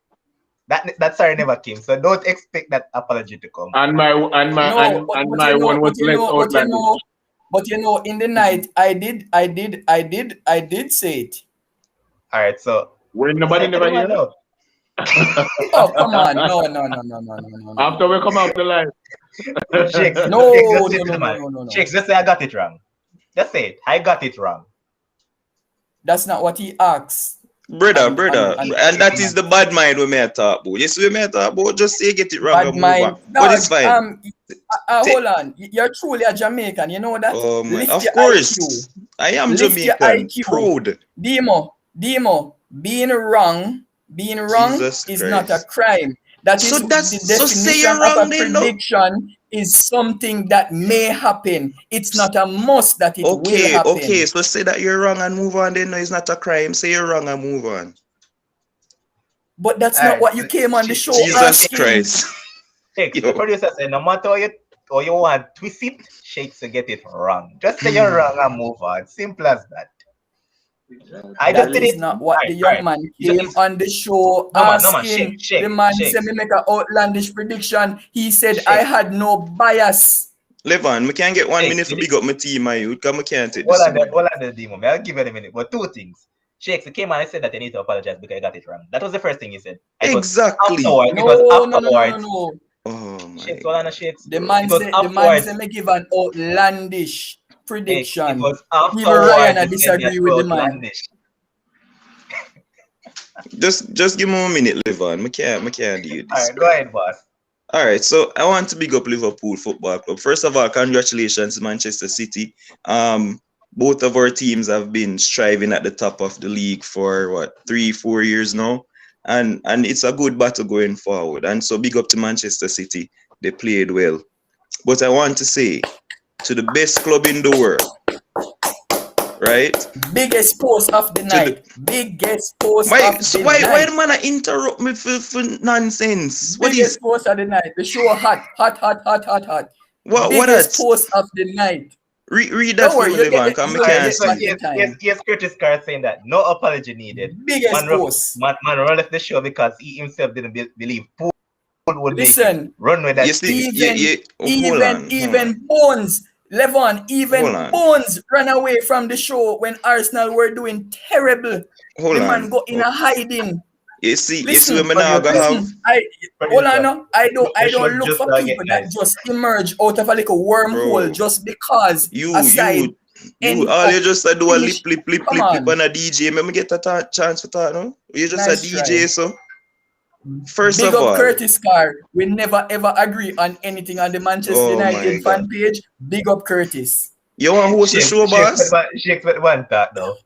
That sorry never came. So don't expect that apology to come. And No, but my you know, one was less outlandish. in the night, I did say it. All right, so When say nobody it to never the man hear. now. Oh, come on. No. After we come off the line. Shakes, No, Shakes, just say it to the no, man. no, no, no. Shakes, just say I got it wrong. Just say it. I got it wrong. That's not what he asked. Brother, And and that is the bad mind we may talk about. Yes, we may talk about. Just say get it wrong bad and move mind. on. But it's Dog, fine. hold on. You're truly a Jamaican. You know that? Oh my, Lift of your course, IQ. I am Lift your Jamaican, IQ. proud. Demo, being wrong Jesus is not a Christ. crime. That So is the that's so say definition you're of wrong a then, no? prediction is something that may happen. It's not a must that it will happen. Okay. So say that you're wrong and move on. Then no, it's not a crime. Say you're wrong and move on. But that's All not right, what you came on the show Jesus asking. Christ. Shakes, Yo. the producer said no matter how you want to twist it, Shakes to get it wrong. Just say you're wrong and move on. Simple as that. I just That did is it. not what the All young right. man came on the show No man, asking. Shake, The man Shakes. said me make an outlandish prediction. He said Shake. I had no bias. Levan, we can't get 1 Shake, minute to did big up my team, my youth, because we can't take Hold this. on the demo. I'll give you a minute. But two things. Shakes, he came and said that you need to apologize because you got it wrong. That was the first thing he said. Exactly. It was afterwards. No. Oh my Shakes, hold on, Shakes. The man said me give an outlandish prediction. It was Even Ryan I afterwards. disagree with the man. Outlandish. Just give me 1 minute, Levan. I can't do this. All right, go ahead, boss. All right, so I want to big up Liverpool Football Club. First of all, congratulations, Manchester City. Both of our teams have been striving at the top of the league for what 3-4 years now, and it's a good battle going forward. And so big up to Manchester City. They played well. But I want to say to the best club in the world, right? Biggest post of the night. Biggest post of the night. Why the man interrupt me for nonsense? Biggest post of the night. The show hot. What biggest post of the night. Read that for me, Levan, because I can't see. Yes, Curtis Carr saying that no apology needed. Biggest post. Man left the show because he himself didn't believe Pool would Listen, run with that. Even Bones, Levon, even Bones ran away from the show when Arsenal were doing terrible. The man go in a hiding. You see when I have. I don't look for people that just emerge out of a little wormhole just because you all you just do a lip on a DJ. Let me get a chance for that, no? You just nice a DJ, try. So first Big of all, Curtis Carr. We never ever agree on anything on the Manchester United fan page. Big up Curtis. You want to host the show, boss? Shake with one that though.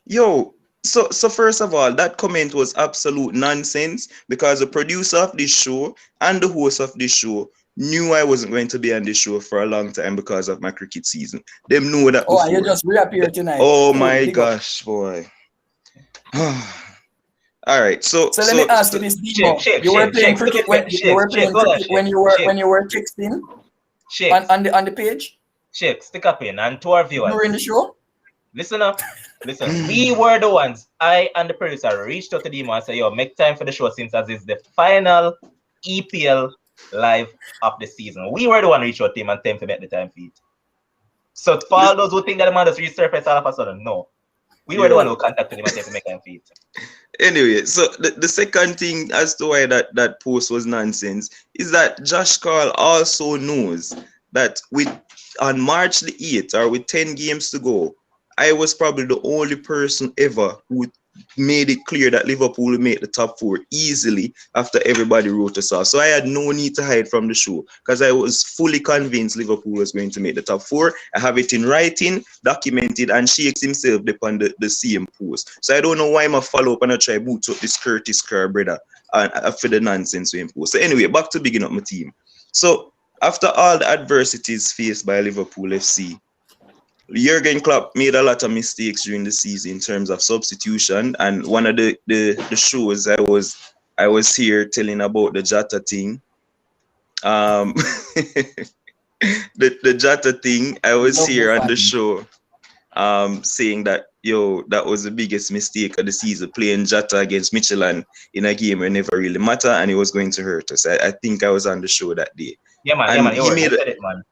Yo. So first of all, that comment was absolute nonsense because the producer of this show and the host of this show knew I wasn't going to be on this show for a long time because of my cricket season. They know that. Oh, you just reappeared tonight. Oh my gosh, boy. All right, so let me ask you this, Demo. You were playing cricket when you were texting on the page. Shake, stick up in and to our viewers. During the show. Listen up. Listen, we were the ones. I and the producer reached out to Demo and said, "Yo, make time for the show since as is the final EPL live of the season." We were the one reached out to him and tell him to make the time for it. So for all those who think that the man just resurfaced all of a sudden, no. We were the one who contacted him and said to make time for it. Anyway, so the second thing as to why that post was nonsense is that Josh Carl also knows that on March the 8th or with 10 games to go, I was probably the only person ever who made it clear that Liverpool would make the top 4 easily after everybody wrote us off. So I had no need to hide from the show because I was fully convinced Liverpool was going to make the top 4. I have it in writing, documented, and Shakes himself upon the same post. So I don't know why I'm follow up and I try boot up this Curtis Carr brother for the nonsense we impose. So anyway, back to bigging up my team. So after all the adversities faced by Liverpool FC, Jurgen Klopp made a lot of mistakes during the season in terms of substitution, and one of the shows I was here telling about the Jota thing. The Jota thing, I was here on the show saying that yo, that was the biggest mistake of the season, playing Jota against Michelin in a game where it never really mattered and it was going to hurt us. I think I was on the show that day. Yeah, man. And You said it, man.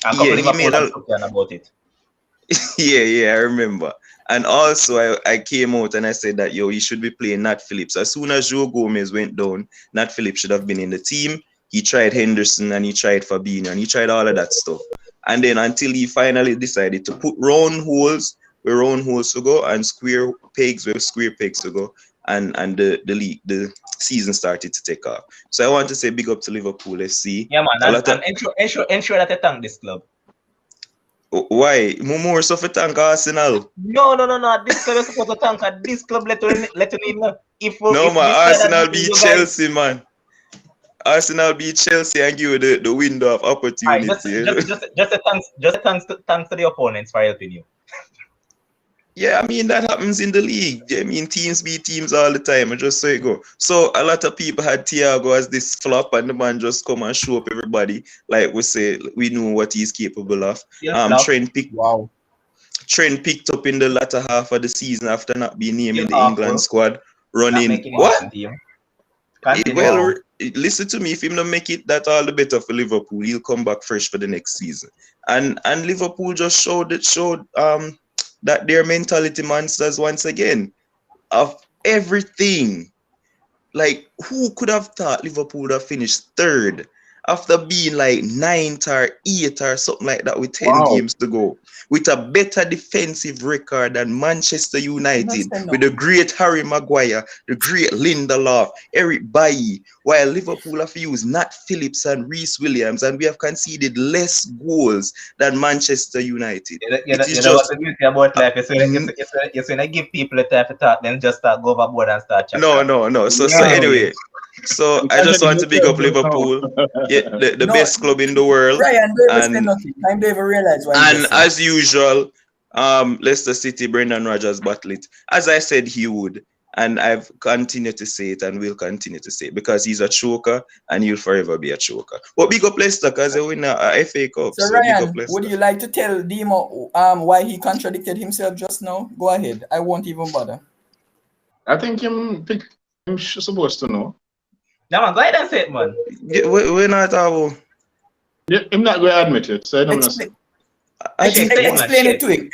And a yeah, couple he made Liverpool a, fans talking about it. yeah, I remember. And also, I came out and I said that, yo, he should be playing Nat Phillips. As soon as Joe Gomez went down, Nat Phillips should have been in the team. He tried Henderson and he tried Fabinho and he tried all of that stuff. And then until he finally decided to put round holes where round holes to go and square pegs where square pegs to go. And the season started to take off. So I want to say big up to Liverpool FC. Yeah, man. And ensure that you thank this club. Why? More so for thank Arsenal. No. This club is supposed to thank this club. Let you know. No, man. Arsenal beat Chelsea, man. Arsenal beat Chelsea and give you the window of opportunity. Right, just thanks to the opponents for helping you. Yeah, I mean, that happens in the league. I mean, teams beat teams all the time. I just say it go. So a lot of people had Thiago as this flop, and the man just come and show up everybody. Like we say, we know what he's capable of. Trent picked up in the latter half of the season after not being named in the England squad. Running what? Well, listen to me. If him not make it, that all the better for Liverpool. He'll come back fresh for the next season. And Liverpool just showed that they're mentality monsters once again. Of everything. Like, who could have thought Liverpool would have finished third after being like 9th or 8th or something like that with 10 games to go? With a better defensive record than Manchester United, with the great Harry Maguire, the great Lindelof, Eric Bailly, while Liverpool have used Nat Phillips and Reece Williams, and we have conceded less goals than Manchester United. You know what's the beauty about life? It's when I give people a time to talk, then just start go overboard and start chatting. No. So anyway. So I just want to big up Liverpool, the best club in the world. Ryan, don't nothing. Time don't even realize why. And as usual, Leicester City, Brendan Rodgers battle it. As I said he would, and I've continued to say it and will continue to say it because he's a choker and he'll forever be a choker. But big up Leicester because they win a FA Cup. So Ryan, would you like to tell Demo why he contradicted himself just now? Go ahead. I won't even bother. I think him supposed to know. Now, man, go ahead and say it, man. Yeah, we're not about. Yeah, I'm not going to admit it, so I don't know. Explain it to him.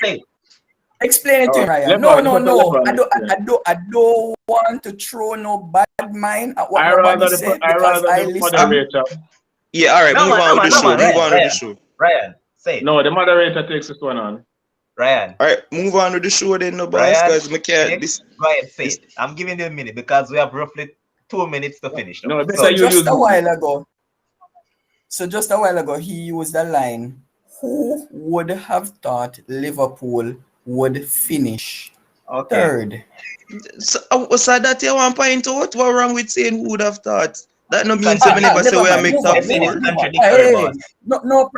Explain it to him, Ryan. No. I don't want to throw no bad mind at what nobody said because I listen. Yeah, all right. Move on with the show. Ryan, say it. No, the moderator takes this one on. Ryan. All right, move on with the show then, no boss, because we can't. Ryan, say it. I'm giving you a minute because we have roughly 2 minutes to finish. So just a while ago, he used the line, who would have thought Liverpool would finish third? So that you want to point out what wrong with saying who would have thought? That no means so many say we are make top four. No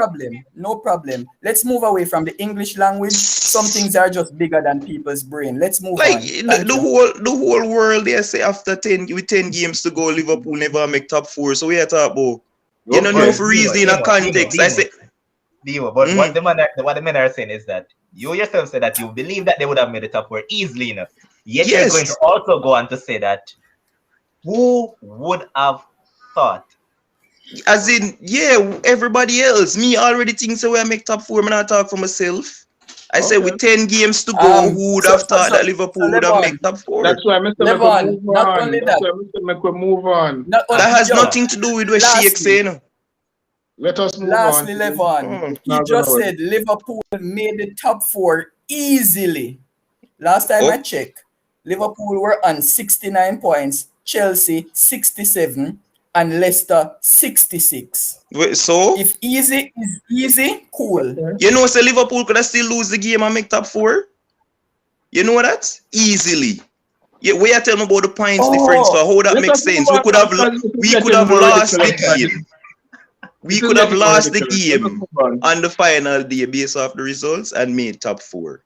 problem. Let's move away from the English language. Some things are just bigger than people's brain. Let's move on. The whole world they say after 10 games to go, Liverpool never make top four. So we are talking about you don't know for reason in a context. I say but what the men are saying is that you yourself said that you believe that they would have made the top four easily enough. Yet you're going to also go on to say that who would have thought? As in, yeah, everybody else. Me already think so. I make top four. I'm not talk for myself. I said with 10 games to go, who would have thought that Liverpool would have made top four? That's why Mr. Levon, not only that. Move on. That has nothing to do with what Sheikh saying. Let us move Lastly, on. Levon, he just said Liverpool made the top four easily. Last time I checked, Liverpool were on 69 points, Chelsea 67, and Leicester 66. Wait, so if easy is easy, cool. You know, say Liverpool could have still lose the game and make top four. You know that? Easily. Yeah, we are telling about the points difference for how that makes sense. We could have lost the game. We could have lost the game on the final day based off the results and made top four.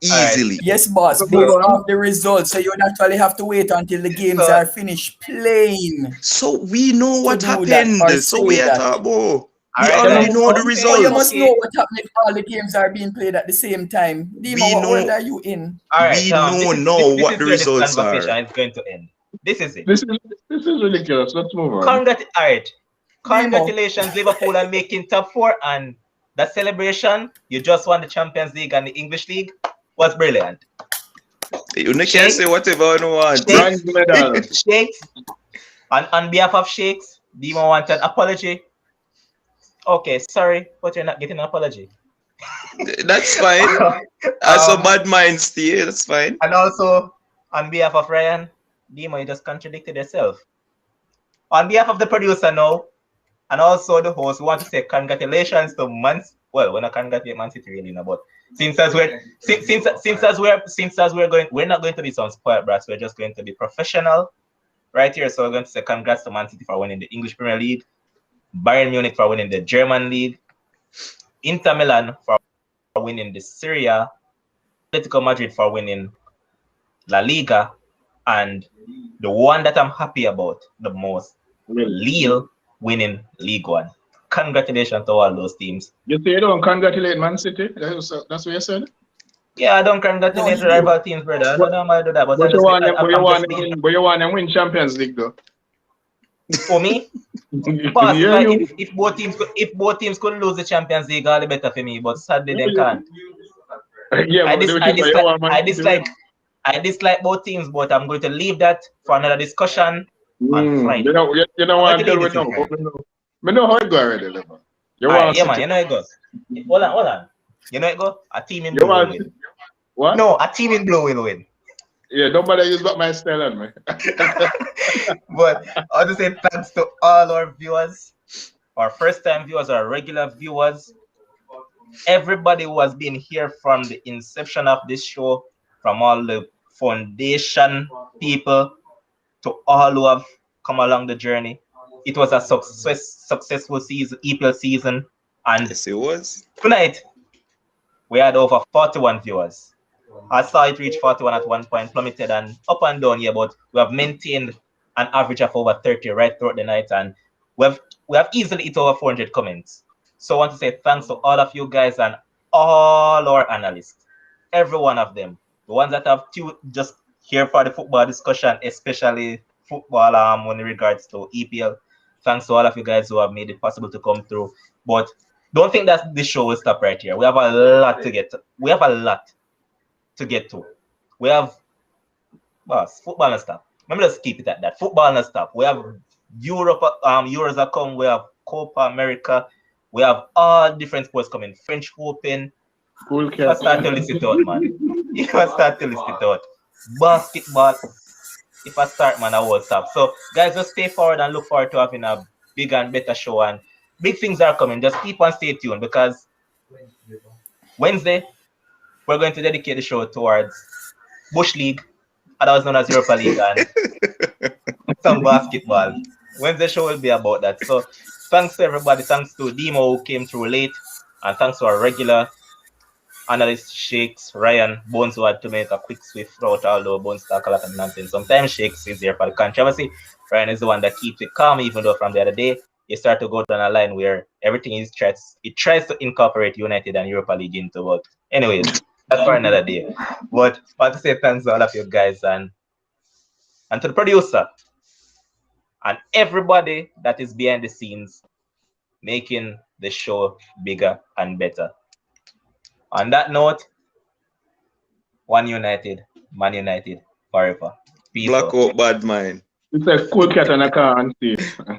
Easily. Right. Yes, boss. Based off the results. So you would actually have to wait until the games are finished playing. So we know what happened. So we are talking about. We Alright, already guys. know the Okay, So you must results. know what happened if all the games are being played at the same time. Dima, We what world know. are you in? Alright, We know this now is what the where this results conversation are. is going to end. This is it. This is ridiculous. Let's move on. Alright. Dimo. Congratulations, Liverpool, on making top 4, and that celebration, you just won the Champions League and the English League, was brilliant. You can Shakes. say whatever you want. Bronze medal. Shakes, on behalf of Shakes, Dima wanted an apology. Okay, sorry, but you're not getting an apology. That's fine. As a bad mind stay, that's fine. And also, on behalf of Ryan, Dima, you just contradicted yourself. On behalf of the producer now, and also the host, we want to say congratulations to well, we're not congratulating Man City really, no, but since as we're going, we're not going to be some spoiled brats. We're just going to be professional right here. So we're going to say congrats to Man City for winning the English Premier League, Bayern Munich for winning the German League, Inter Milan for winning the Serie A, Atletico Madrid for winning La Liga, and the one that I'm happy about the most, Lille winning League One. Congratulations to all those teams. You say you don't congratulate Man City? That's what you said? Yeah, I don't congratulate No, rival teams, brother. I don't know why I do that, but But you want I'm them win Champions League though. for me, boss, Yeah, if both teams could lose the Champions League, all the better for me. But sadly, they can't. yeah, I but dislike both teams, but I'm going to leave that for another discussion on Friday. You don't want to tell me now. I know how it go already, Lebo. Yeah, man, you know it goes. Hold on. You know it go? A team in blue will win. What? No, a team in blue will win. Yeah, don't bother use back my style on me. But I want to say thanks to all our viewers, our first-time viewers, our regular viewers, everybody who has been here from the inception of this show, from all the foundation people to all who have come along the journey. It was a successful season, EPL season, and Yes, it was. tonight we had over 41 viewers. I saw it reach 41 at one point, plummeted and up and down here, but we have maintained an average of over 30 right throughout the night, and we have easily hit over 400 comments. So I want to say thanks to all of you guys and all our analysts, every one of them, the ones that have just here for the football discussion, especially football when in regards to EPL. Thanks to all of you guys who have made it possible to come through. But don't think that this show will stop right here. We have a lot to get to. We have football and stuff. Let me just keep it at that. Football and stuff. We have Europe, Euros are come. We have Copa America. We have all different sports coming. French Open. Cool You must start to list it out, man. You must start to list it out. Basketball. If I start, man, I will stop. So, guys, just stay forward and look forward to having a big and better show. And big things are coming. Just keep on stay tuned, because Wednesday, we're going to dedicate the show towards Bush League, otherwise known as Europa League, and some basketball. Wednesday show will be about that. So, thanks to everybody. Thanks to Demo who came through late. And thanks to our regular analyst Shakes, Ryan, Bones, who had to make a quick swift route, although Bones talk a lot of nonsense. Sometimes Shakes is there for the controversy. Ryan is the one that keeps it calm, even though from the other day, you start to go down a line where everything is tries to incorporate United and Europa League into. But anyways, that's for another day. But I want to say thanks to all of you guys and to the producer and everybody that is behind the scenes making the show bigger and better. On that note, One United, Man United, forever. Peace out. Black out bad mind. It's a cool cat and I can't see.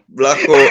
Black out